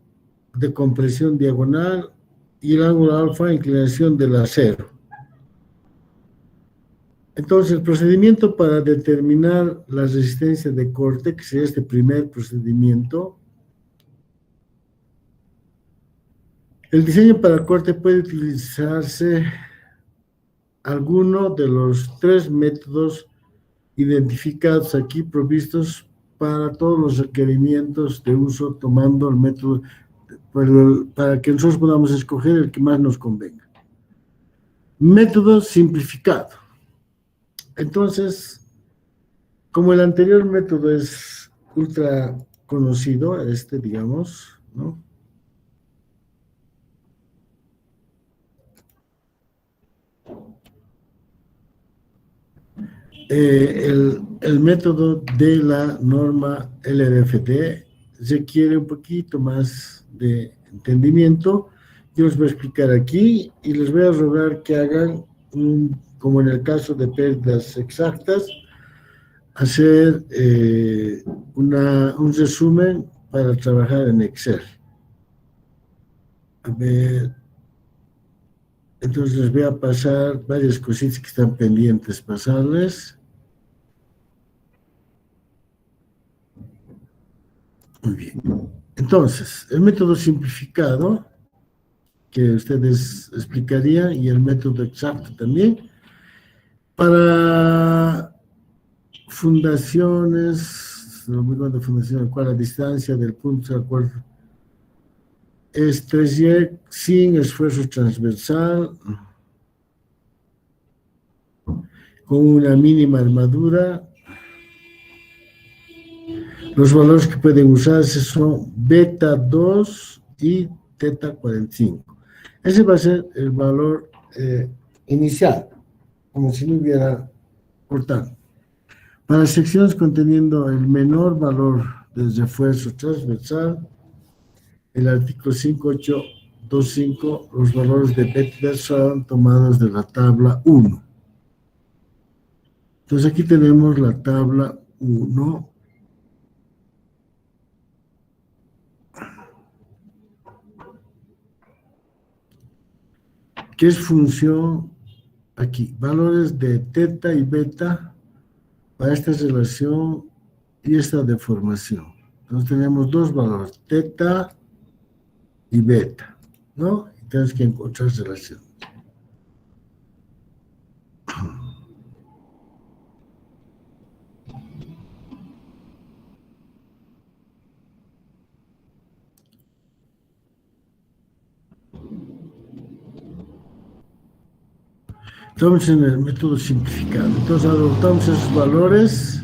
de compresión diagonal y el ángulo alfa de inclinación del acero. Entonces, el procedimiento para determinar la resistencia de corte, que sería este primer procedimiento, el diseño para corte puede utilizarse alguno de los 3 métodos identificados aquí, provistos para todos los requerimientos de uso, tomando el método para que nosotros podamos escoger el que más nos convenga. Método simplificado. Entonces, como el anterior método es ultra conocido, digamos, ¿no? El método de la norma LRFD requiere un poquito más de entendimiento. Yo les voy a explicar aquí y les voy a rogar que hagan un como en el caso de pérdidas exactas, hacer un resumen para trabajar en Excel. A ver, entonces les voy a pasar varias cositas que están pendientes pasarles. Muy bien. Entonces, el método simplificado, que ustedes explicarían, y el método exacto también, para fundaciones, de fundación al cual la distancia del punto al cual es 3Y sin esfuerzo transversal, con una mínima armadura. Los valores que pueden usarse son beta 2 y teta 45. Ese va a ser el valor inicial, como si no hubiera cortado. Para secciones conteniendo el menor valor del refuerzo transversal, el artículo 5825, los valores de beta son tomados de la tabla 1. Entonces aquí tenemos la tabla 1. ¿Qué es función? Aquí, valores de teta y beta para esta relación y esta deformación. Entonces tenemos dos valores, teta y beta, ¿no? Y tenemos que encontrar relación. Estamos en el método simplificado. Entonces adoptamos esos valores,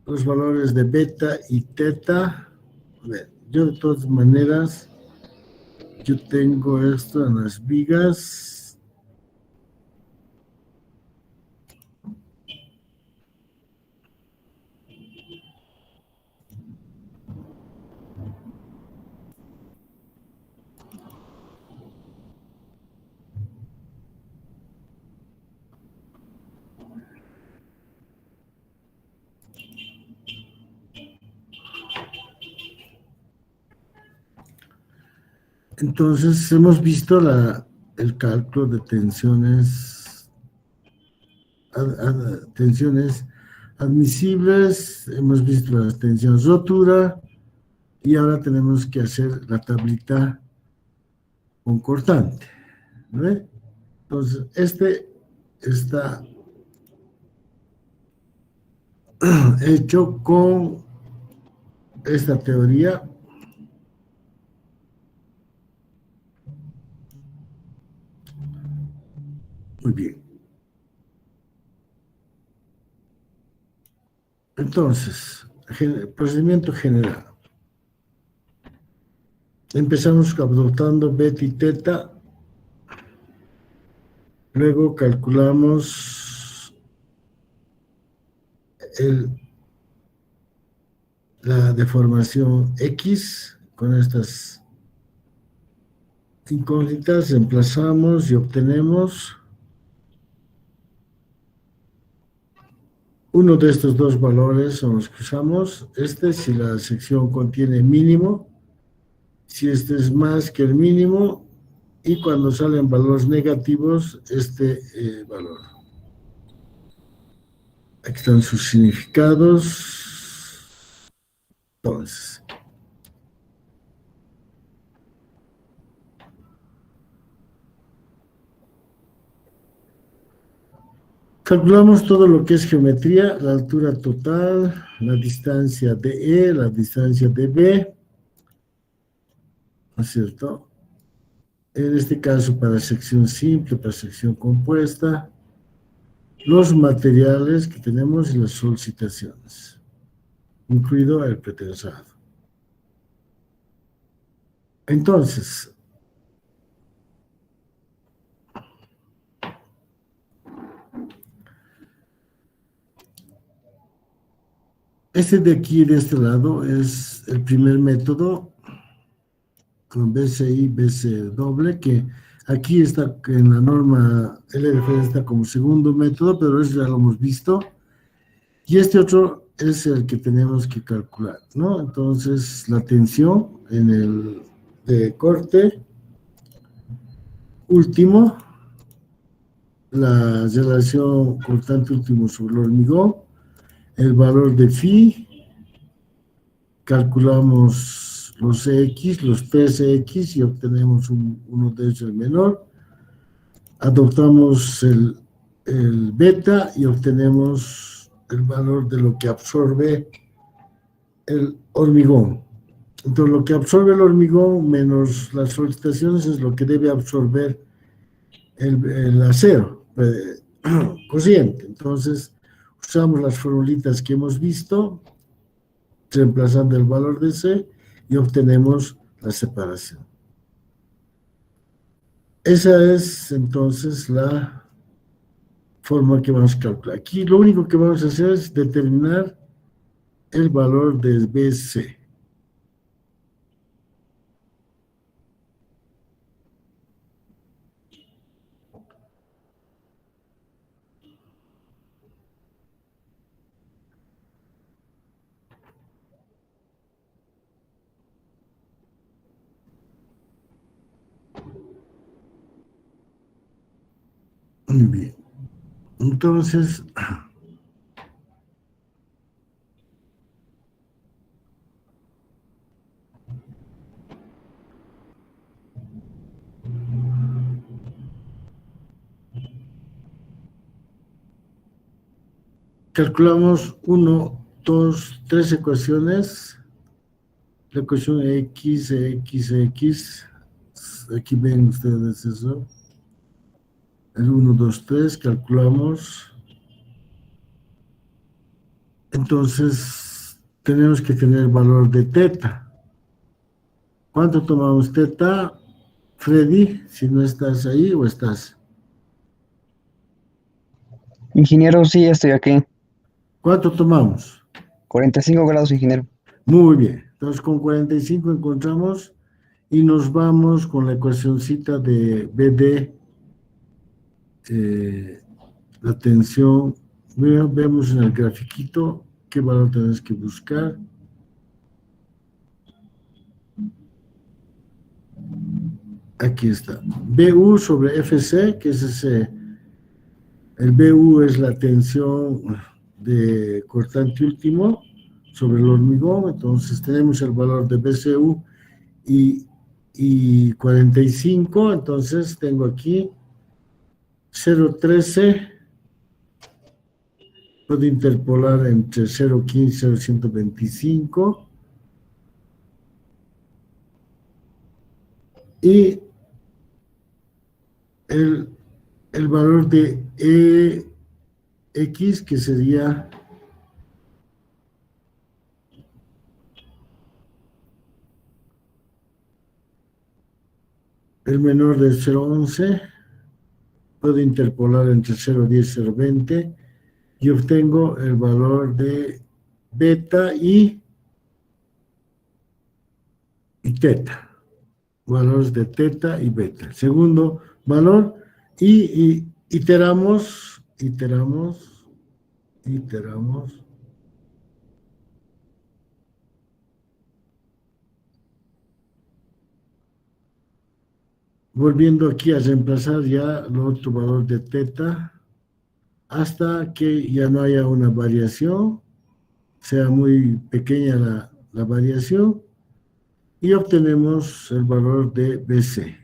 los valores de beta y teta. A ver, yo de todas maneras, yo tengo esto en las vigas. Entonces, hemos visto el cálculo de tensiones, tensiones admisibles, hemos visto las tensiones rotura, y ahora tenemos que hacer la tablita concordante, ¿no? Entonces, este está hecho con esta teoría. Muy bien. Entonces, procedimiento general. Empezamos adoptando beta y teta. Luego calculamos la deformación X con estas incógnitas, reemplazamos y obtenemos uno de estos dos valores, son los que usamos. Si la sección contiene mínimo, si este es más que el mínimo, y cuando salen valores negativos, valor. Aquí están sus significados. Entonces, calculamos todo lo que es geometría, la altura total, la distancia de E, la distancia de B, ¿no es cierto? En este caso, para sección simple, para sección compuesta, los materiales que tenemos y las solicitaciones, incluido el pretensado. Entonces, este de aquí, de este lado, es el primer método con BCI, BC doble, que Aquí está, en la norma LDF está como segundo método, pero eso ya lo hemos visto. Y este otro es el que tenemos que calcular, ¿no? Entonces, la tensión en el de corte último, la relación cortante último sobre el hormigón, el valor de phi, calculamos los X, los 3X y obtenemos uno de ellos el menor. Adoptamos el beta y obtenemos el valor de lo que absorbe el hormigón. Entonces, lo que absorbe el hormigón menos las solicitaciones es lo que debe absorber el acero cociente. Entonces, usamos las formulitas que hemos visto, reemplazando el valor de C y obtenemos la separación. Esa es entonces la forma que vamos a calcular. Aquí lo único que vamos a hacer es determinar el valor de BC. Muy bien. Entonces, calculamos 1, 2, 3 ecuaciones. La ecuación X. Aquí ven ustedes eso. El 1, 2, 3, calculamos. Entonces, tenemos que tener el valor de teta. ¿Cuánto tomamos teta? Freddy, si no estás ahí o estás. Ingeniero, sí, estoy aquí. ¿Cuánto tomamos? 45 grados, ingeniero. Muy bien. Entonces, con 45 encontramos y nos vamos con la ecuacioncita de BD, la tensión. Vemos en el grafiquito qué valor tenemos que buscar. Aquí está. BU sobre FC, que es ese. El BU es la tensión de cortante último sobre el hormigón. Entonces tenemos el valor de BCU y 45. Entonces tengo aquí 0,13. Puedo interpolar entre 0,15 y 0,125. Y el valor de EX, que sería el menor de 0,11, puedo interpolar entre 0,10 y 0,20 y obtengo el valor de beta y teta, valores de teta y beta. Segundo valor, y iteramos. Volviendo aquí a reemplazar ya el otro valor de teta hasta que ya no haya una variación, sea muy pequeña la variación y obtenemos el valor de BC.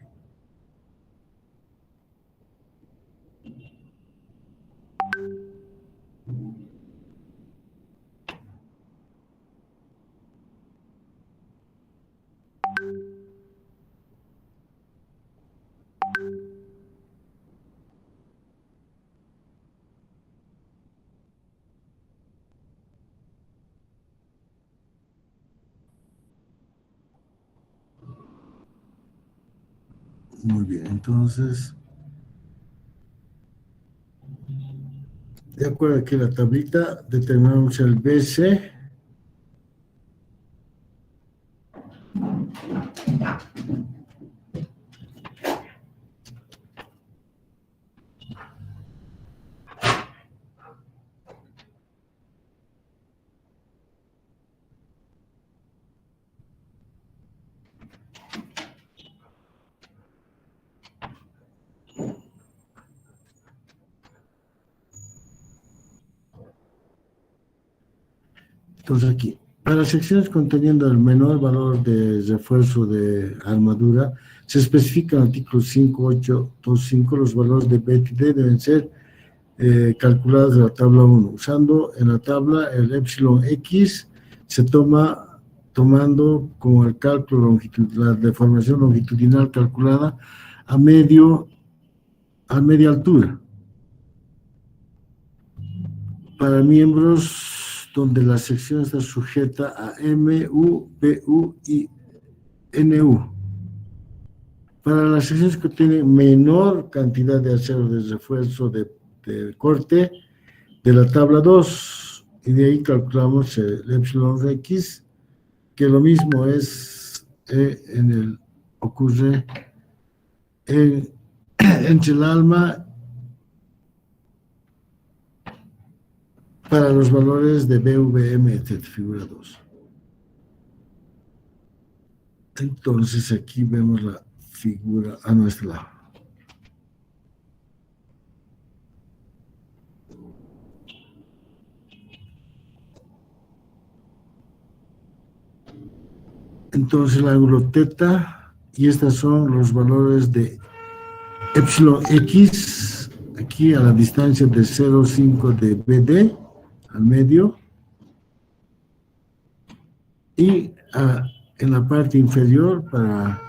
Muy bien, entonces, de acuerdo aquí a la tablita, determinamos el BC. Entonces aquí, para las secciones conteniendo el menor valor de refuerzo de armadura, se especifica en el artículo 5825 los valores de B y D deben ser calculados de la tabla 1. Usando en la tabla el epsilon X, se tomando como el cálculo longitudinal, la deformación longitudinal calculada a media altura. Para miembros donde la sección está sujeta a MU, PU y NU. Para las secciones que tienen menor cantidad de acero de refuerzo de corte, de la tabla 2, y de ahí calculamos el epsilon X, que lo mismo es ocurre entre el alma para los valores de BVM, etc., figura 2. Entonces aquí vemos la figura a nuestro lado. Entonces el ángulo teta, y estos son los valores de epsilon X, aquí a la distancia de 0,5 de BD, al medio, y en la parte inferior, para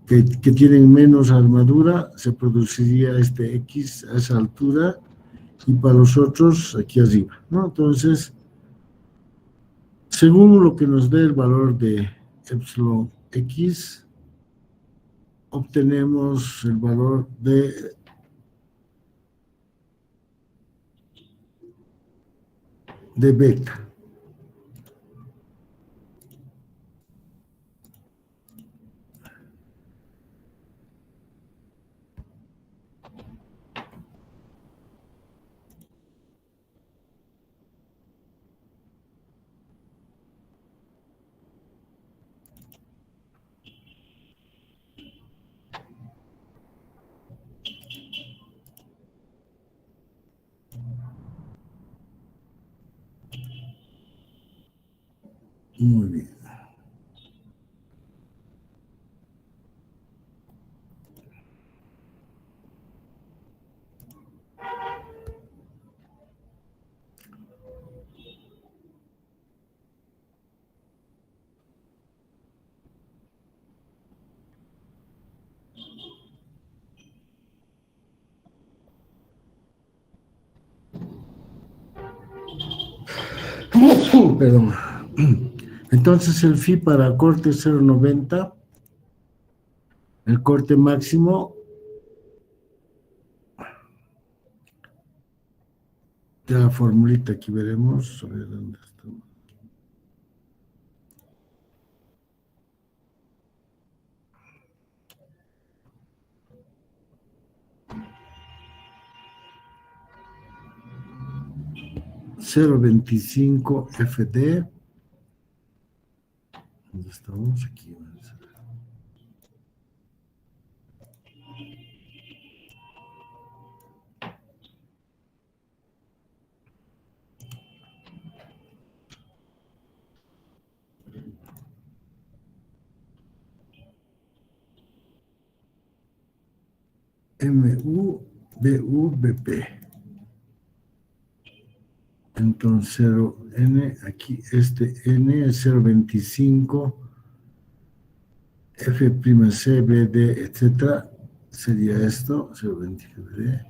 que tienen menos armadura, se produciría este X a esa altura, y para los otros aquí arriba, ¿no? Entonces, según lo que nos dé el valor de epsilon X, obtenemos el valor de beta. Muy bien. Perdón. Entonces el phi para corte 0,90, el corte máximo de la formulita, aquí veremos, a ver dónde está. (0,25 FD). ¿Dónde estamos? Aquí. MU, BU, BP. Entonces 0N, aquí este N es 0,25, F'C, BD, etcétera, sería esto, 0,25 BD,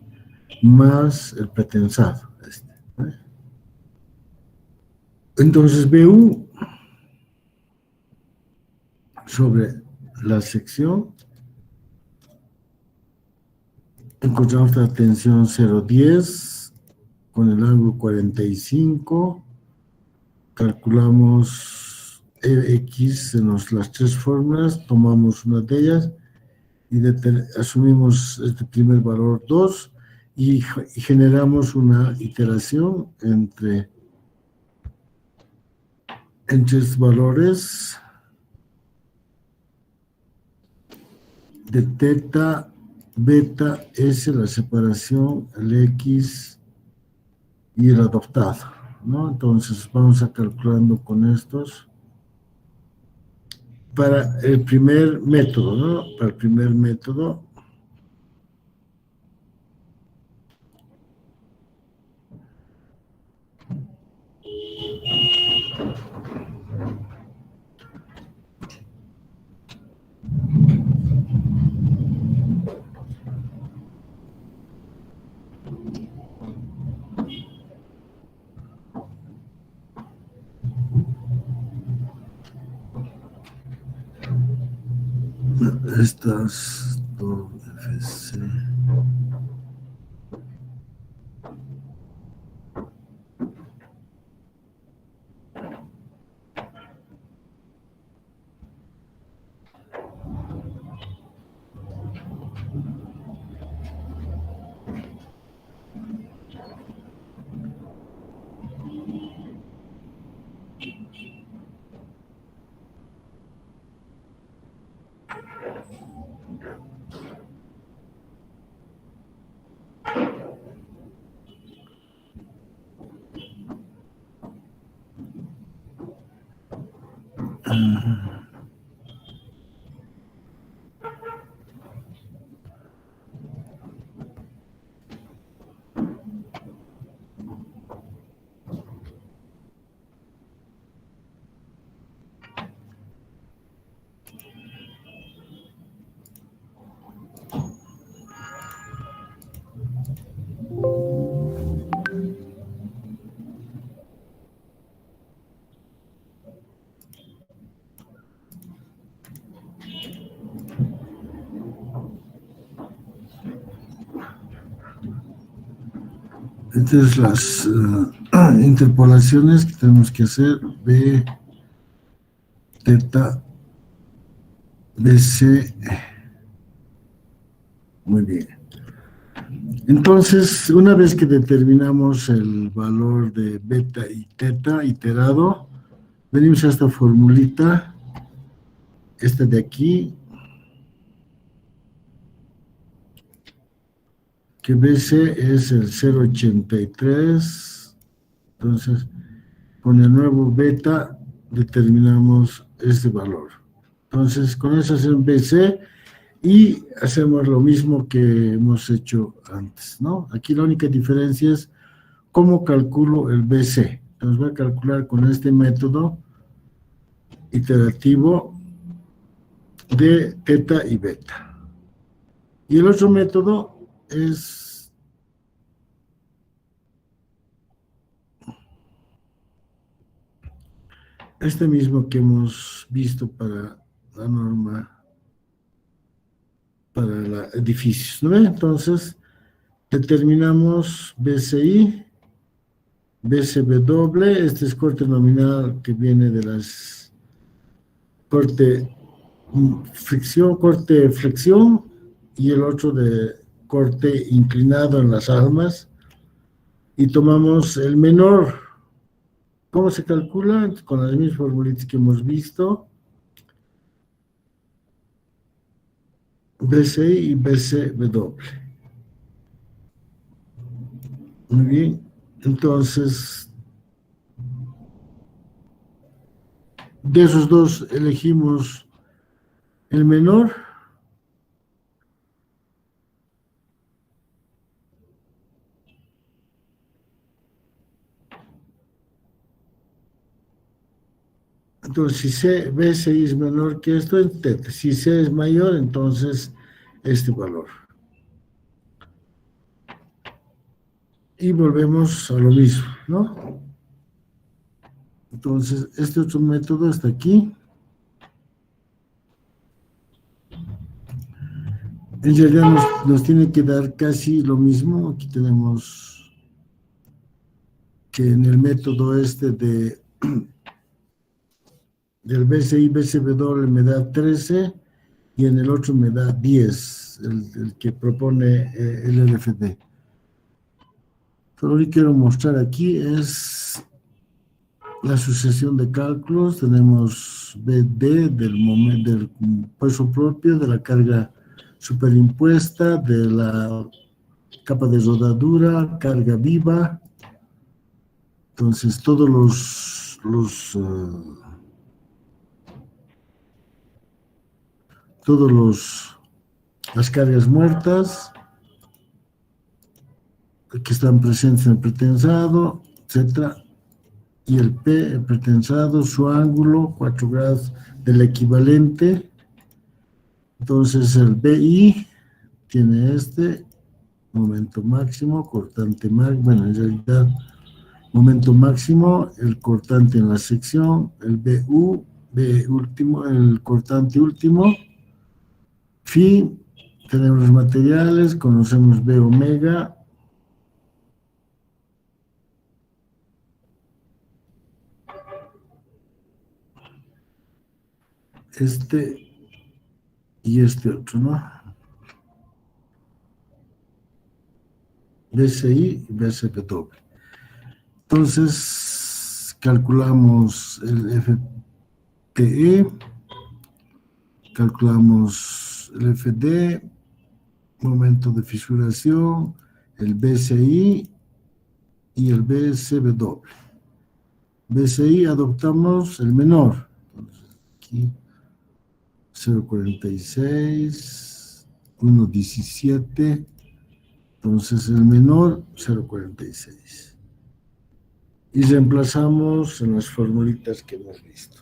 más el pretensado, este. Entonces BU sobre la sección, encontramos la tensión 0,10 con el ángulo 45, calculamos X en las tres fórmulas, tomamos una de ellas y asumimos este primer valor 2 y generamos una iteración entre estos valores de teta, beta, S, la separación, el X y el adoptado, ¿no? Entonces vamos a calculando con estos para el primer método, ¿no? Para el primer método. Estas dos FC. Entonces las interpolaciones que tenemos que hacer, B, teta, BC, muy bien. Entonces, una vez que determinamos el valor de beta y teta iterado, venimos a esta formulita, esta de aquí, que BC es el 0,83, entonces con el nuevo beta determinamos este valor. Entonces con eso hacemos BC y hacemos lo mismo que hemos hecho antes, ¿no? Aquí la única diferencia es cómo calculo el BC. Entonces voy a calcular con este método iterativo de teta y beta. Y el otro método es este mismo que hemos visto para la norma para edificios, ¿no? Entonces determinamos BCI, BCW, este es corte nominal que viene de las corte flexión y el otro de corte inclinado en las almas, y tomamos el menor. ¿Cómo se calcula? Con las mismas formulitas que hemos visto, BCI y BCW. Muy bien, entonces de esos dos elegimos el menor. Entonces, si BCI es menor que esto, si C es mayor, entonces este valor. Y volvemos a lo mismo, ¿no? Entonces, este otro método está aquí. En realidad nos tiene que dar casi lo mismo. Aquí tenemos que en el método este del BCI, BCW me da 13 y en el otro me da 10, el que propone el LFD. Lo que quiero mostrar aquí es la sucesión de cálculos. Tenemos BD del peso propio, de la carga superimpuesta, de la capa de rodadura, carga viva, Entonces, las cargas muertas que están presentes en el pretensado, etcétera, y el P, el pretensado, su ángulo, 4 grados del equivalente. Entonces el BI tiene momento máximo, cortante máximo, bueno, en realidad, momento máximo, el cortante en la sección, el BU, B último, el cortante último, phi, tenemos los materiales, conocemos B omega, y otro, ¿no? BCI y BCW. Entonces, calculamos el FTE, calculamos el FD, momento de fisuración, el BCI y el BCW. BCI adoptamos el menor. Entonces, aquí 0,46, 1,17. Entonces, el menor, 0,46. Y reemplazamos en las formulitas que hemos visto.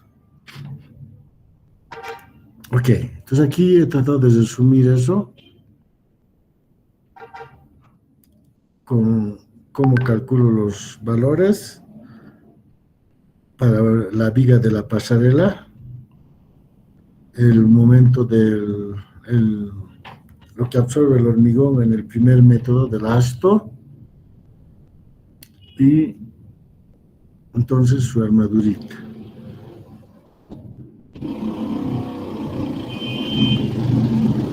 Ok, entonces aquí he tratado de resumir eso con cómo calculo los valores para la viga de la pasarela, el momento lo que absorbe el hormigón en el primer método del ASTO y entonces su armadurita.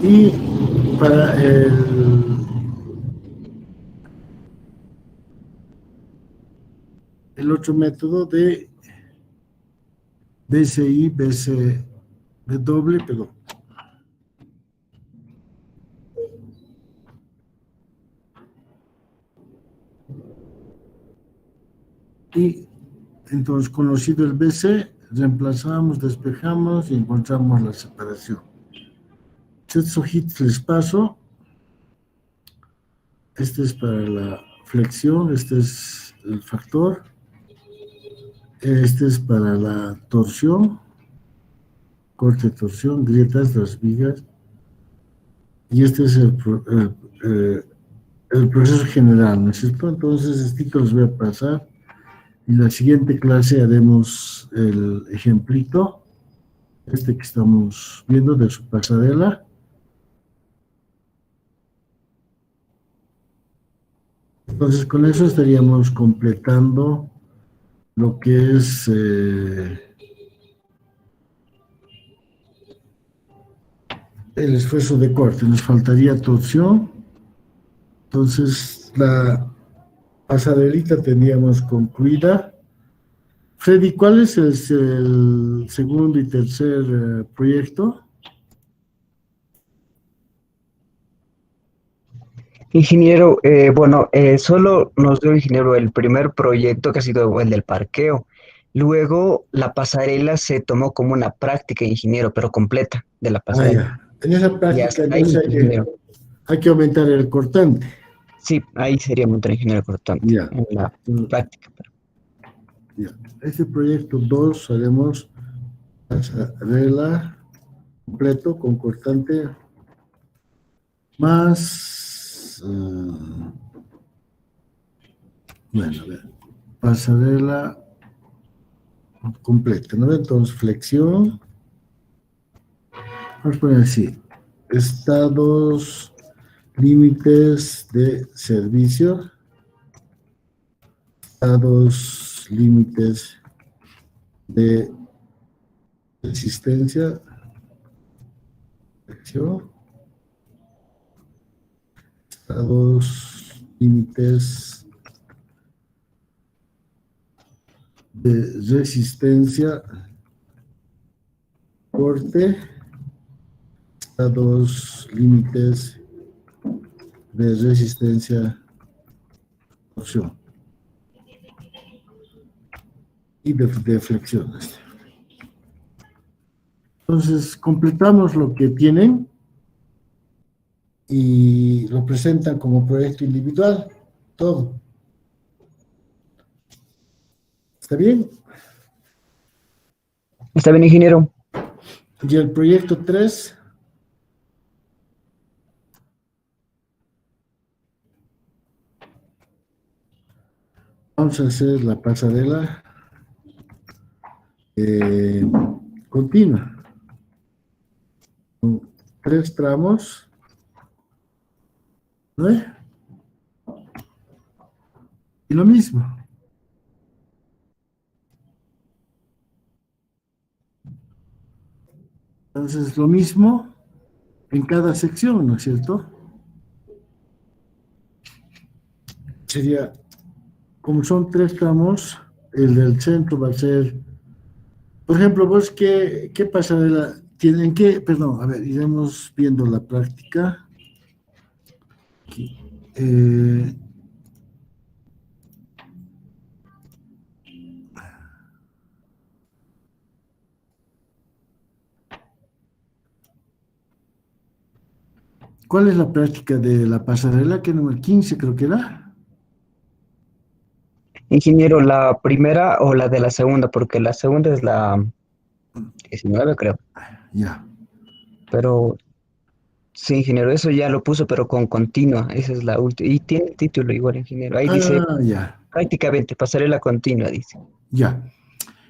Y para el otro método de BCI, BCW, perdón. Y entonces, conocido el BC, reemplazamos, despejamos y encontramos la separación. Estos hojitas les paso. Este es para la flexión, este es el factor. Este es para la torsión, corte, torsión, grietas, las vigas. Y este es el proceso general, ¿no es cierto? Entonces, esto los voy a pasar. En la siguiente clase haremos el ejemplito, que estamos viendo de su pasarela. Entonces, con eso estaríamos completando lo que es el esfuerzo de corte. Nos faltaría torsión. Entonces, la pasarelita tendríamos concluida. Freddy, ¿cuál es el segundo y tercer proyecto? Ingeniero, bueno, solo nos dio ingeniero el primer proyecto que ha sido el del parqueo. Luego la pasarela se tomó como una práctica, ingeniero, pero completa de la Ah, pasarela. ya. En esa Y práctica, hasta ahí, entonces ingeniero. hay que aumentar el cortante. Sí, ahí sería montar ingeniero cortante Ya. en la práctica. Ya. Este proyecto 2 haremos pasarela completo con cortante más, bueno, a ver, pasarela completa, ¿no? Entonces, flexión, vamos a poner así, estados límites de servicio, estados límites de resistencia, flexión, estados límites de resistencia, corte, estados límites de resistencia, torsión. y de flexiones. Entonces, completamos lo que tienen y lo presentan como proyecto individual, todo. ¿Está bien? Está bien, ingeniero. Y el proyecto 3, vamos a hacer la pasarela continua, con 3 tramos, ¿no? Y lo mismo. Entonces, lo mismo en cada sección, ¿no es cierto? Sería, como son 3 tramos, el del centro va a ser, por ejemplo, vos, ¿qué pasarela tienen? Perdón, a ver, iremos viendo la práctica. Aquí. ¿Cuál es la práctica de la pasarela? ¿Qué número? 15 creo que era. Ingeniero, ¿la primera o la de la segunda? Porque la segunda es la 19, creo. Ya. Pero sí, ingeniero, eso ya lo puso, pero con continua. Esa es la última. Y tiene el título igual, ingeniero. Ahí dice Ya, prácticamente pasarela continua, dice. ya.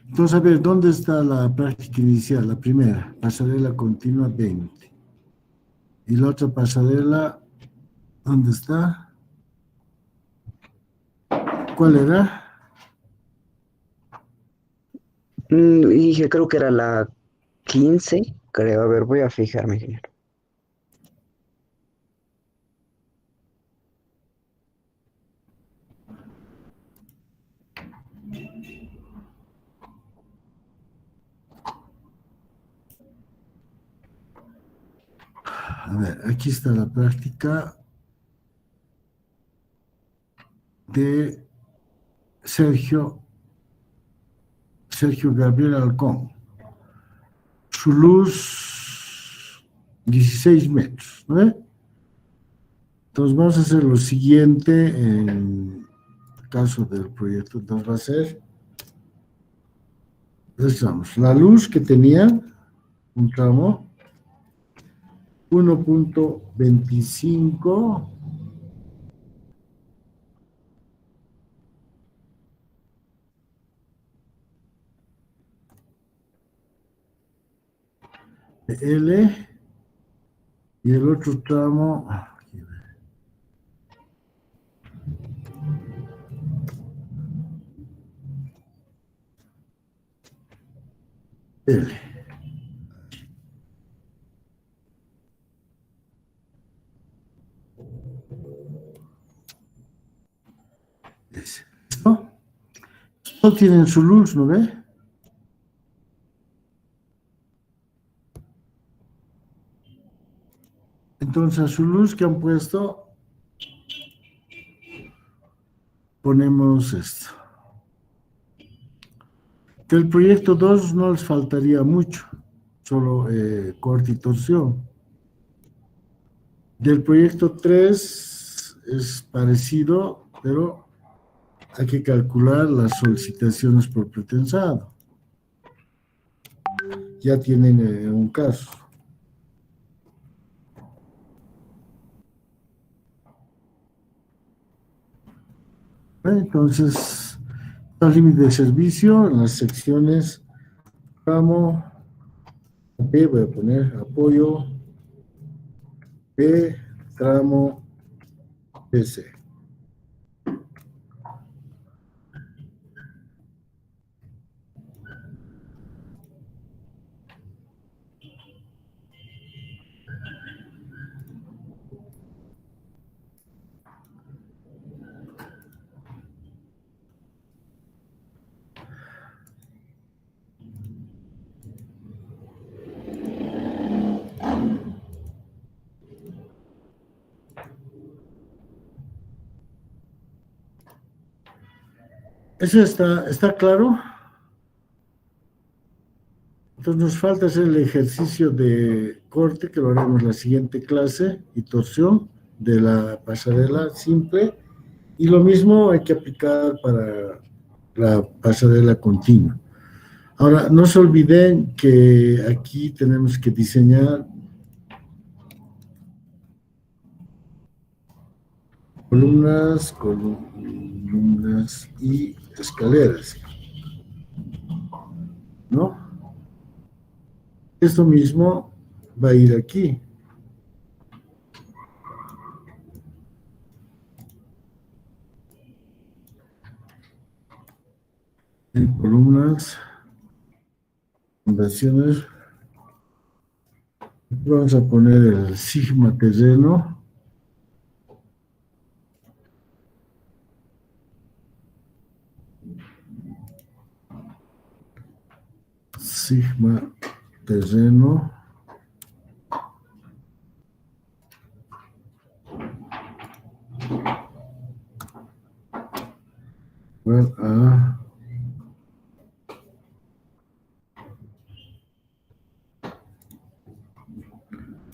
Entonces, a ver, ¿dónde está la práctica inicial? La primera, pasarela continua 20. Y la otra pasarela, ¿dónde está? ¿Cuál era? Dije, creo que era la 15, creo. A ver, voy a fijarme, ingeniero. A ver, aquí está la práctica de Sergio Gabriel Alcón. Su luz, 16 metros, ¿no? Entonces vamos a hacer lo siguiente en el caso del proyecto. Entonces va a ser, vamos, la luz que tenía un tramo 1.25 L y el otro tramo L. ¿Listo? Todos tienen su luz, ¿no ve? Entonces a su luz que han puesto ponemos esto. Del proyecto 2 no les faltaría mucho, solo corte y torsión. Del proyecto 3 es parecido, pero hay que calcular las solicitaciones por pretensado. Ya tienen un caso. Entonces, los límites de servicio en las secciones tramo B, voy a poner apoyo B, tramo BC. Eso está claro. Entonces nos falta hacer el ejercicio de corte, que lo haremos en la siguiente clase, y torsión de la pasarela simple. Y lo mismo hay que aplicar para la pasarela continua. Ahora, no se olviden que aquí tenemos que diseñar columnas y escaleras, ¿no? Esto mismo va a ir aquí. En columnas, fundaciones, vamos a poner el sigma terreno. Sigma terreno.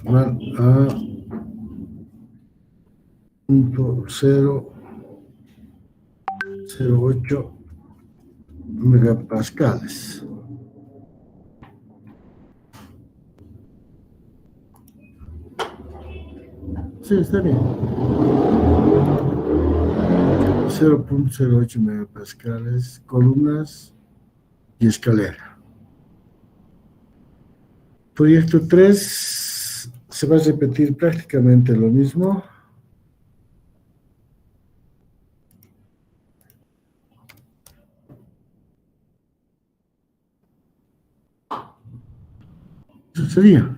Igual a punto 0,08 megapascales. Sí, está bien. 0,08 megapascales, columnas y escalera. Proyecto 3 se va a repetir prácticamente lo mismo. Eso sería.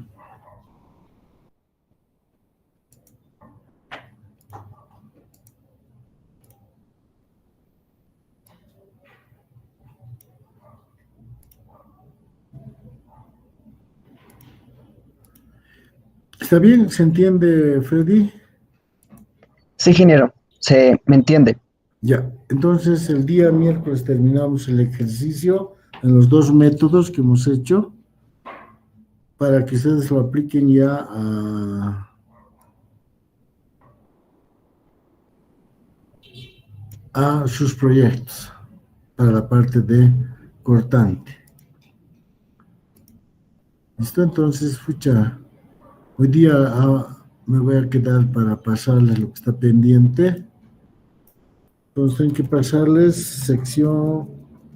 ¿Está bien? ¿Se entiende, Freddy? Sí, ingeniero, se me entiende. Ya. Entonces, el día miércoles terminamos el ejercicio en los dos métodos que hemos hecho para que ustedes lo apliquen ya a sus proyectos para la parte de cortante. ¿Listo? Entonces, escucha, hoy día me voy a quedar para pasarles lo que está pendiente. Entonces, tengo que pasarles sección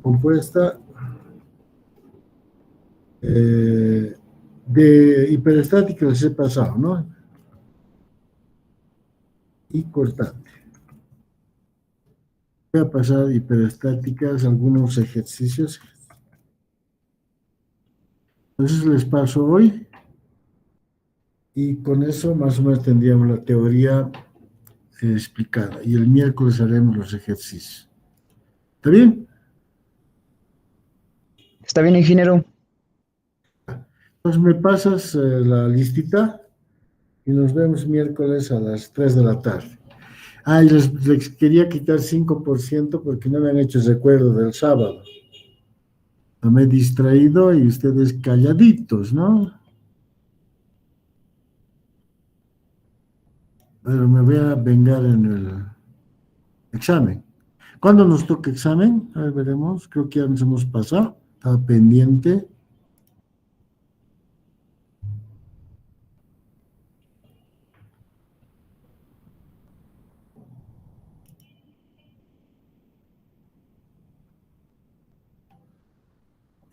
compuesta de hiperestática, les he pasado, ¿no? Y cortante. Voy a pasar hiperestáticas, algunos ejercicios. Entonces les paso hoy y con eso más o menos tendríamos la teoría explicada. Y el miércoles haremos los ejercicios. ¿Está bien? ¿Está bien, ingeniero? Entonces me pasas la listita y nos vemos miércoles a las 3 de la tarde. Ah, y les quería quitar 5% porque no me han hecho recuerdo del sábado. Me he distraído y ustedes calladitos, ¿no? Pero me voy a vengar en el examen. ¿Cuándo nos toca examen? A ver, veremos. Creo que ya nos hemos pasado. Estaba pendiente.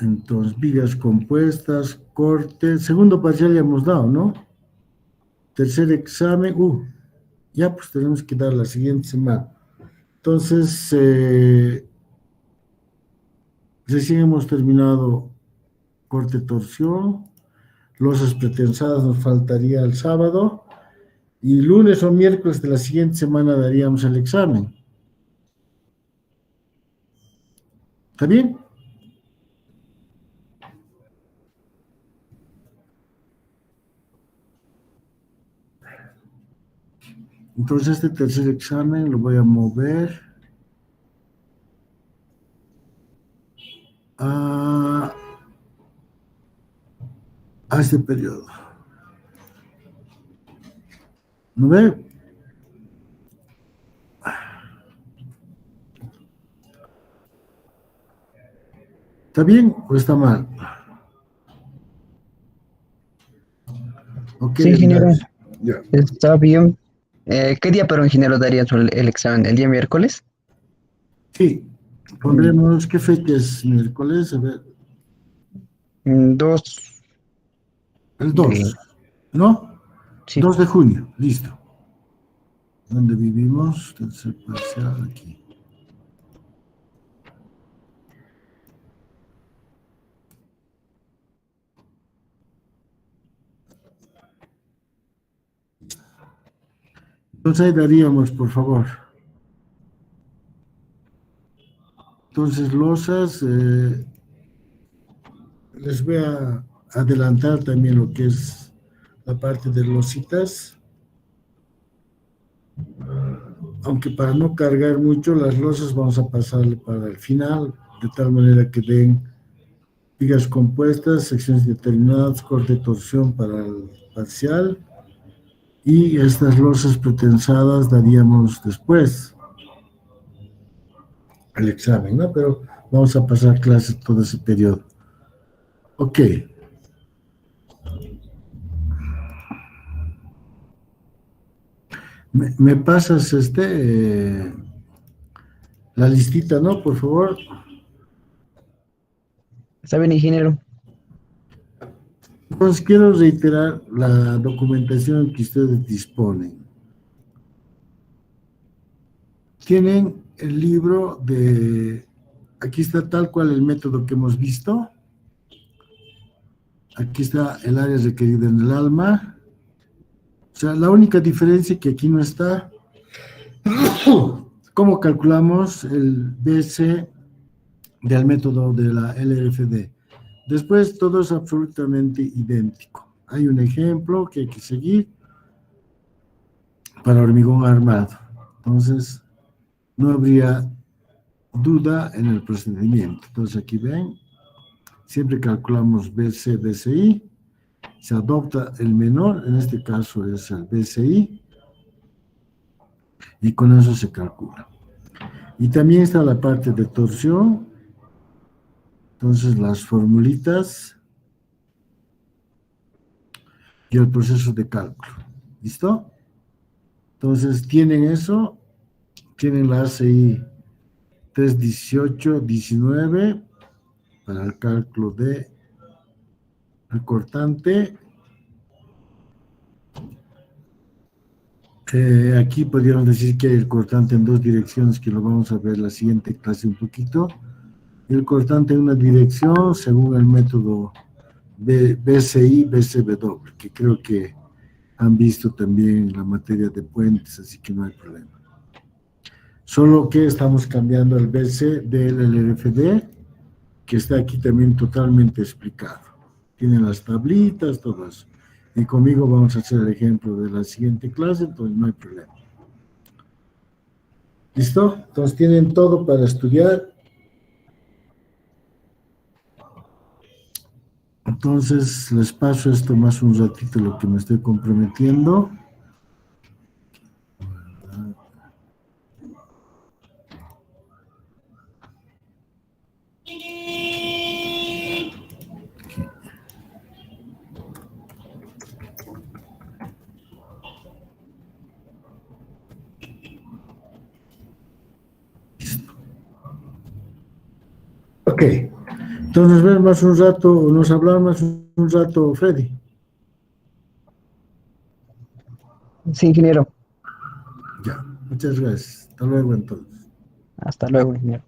Entonces, vigas compuestas, corte. Segundo parcial ya hemos dado, ¿no? Tercer examen. Ya pues tenemos que dar la siguiente semana. Entonces, recién hemos terminado corte torsión. Losas pretensadas nos faltaría el sábado. Y lunes o miércoles de la siguiente semana daríamos el examen. ¿Está bien? Entonces este tercer examen lo voy a mover a, a este periodo. ¿No ve? ¿Está bien o está mal? Ok, Sí, ingeniero, ya. está bien. ¿Qué día, pero ingeniero, daría el examen? ¿El día miércoles? Sí, Mm, pondremos, ¿qué fecha es miércoles? A ver, 2 el de... 2, ¿no? Sí. 2 de junio, listo. ¿Dónde vivimos? Tercer parcial aquí. Entonces ahí daríamos, por favor. Entonces, losas, les voy a adelantar también lo que es la parte de lositas, aunque para no cargar mucho las losas vamos a pasarle para el final, de tal manera que den vigas compuestas, secciones determinadas, corte de torsión para el parcial, y estas losas pretensadas daríamos después el examen, ¿no? Pero vamos a pasar clases todo ese periodo. Ok. Me pasas la listita, ¿no? Por favor. ¿Está bien, ingeniero? Entonces quiero reiterar la documentación que ustedes disponen. Tienen el libro de, aquí está tal cual el método que hemos visto. Aquí está el área requerida en el alma. O sea, la única diferencia que aquí no está, cómo calculamos el BC del método de la LFD. Después todo es absolutamente idéntico. Hay un ejemplo que hay que seguir para hormigón armado. Entonces, no habría duda en el procedimiento. Entonces, aquí ven, siempre calculamos BC, BCI, se adopta el menor, en este caso es el BCI, y con eso se calcula. Y también está la parte de torsión, entonces las formulitas y el proceso de cálculo. ¿Listo? Entonces, tienen eso, tienen la ACI 318-19 para el cálculo de el cortante. Aquí podríamos decir que hay el cortante en dos direcciones, que lo vamos a ver en la siguiente clase un poquito. El cortante en una dirección según el método BCI, BCW, que creo que han visto también la materia de puentes, así que no hay problema. Solo que estamos cambiando el BC del LFD, que está aquí también totalmente explicado. Tienen las tablitas, todo eso. Y conmigo vamos a hacer el ejemplo de la siguiente clase, entonces no hay problema. ¿Listo? Entonces tienen todo para estudiar. Entonces les paso esto más un ratito, lo que me estoy comprometiendo. Ok. Entonces nos vemos más un rato, nos hablamos más un rato, Freddy. Sí, ingeniero. Ya, muchas gracias. Hasta luego entonces. Hasta luego, ingeniero.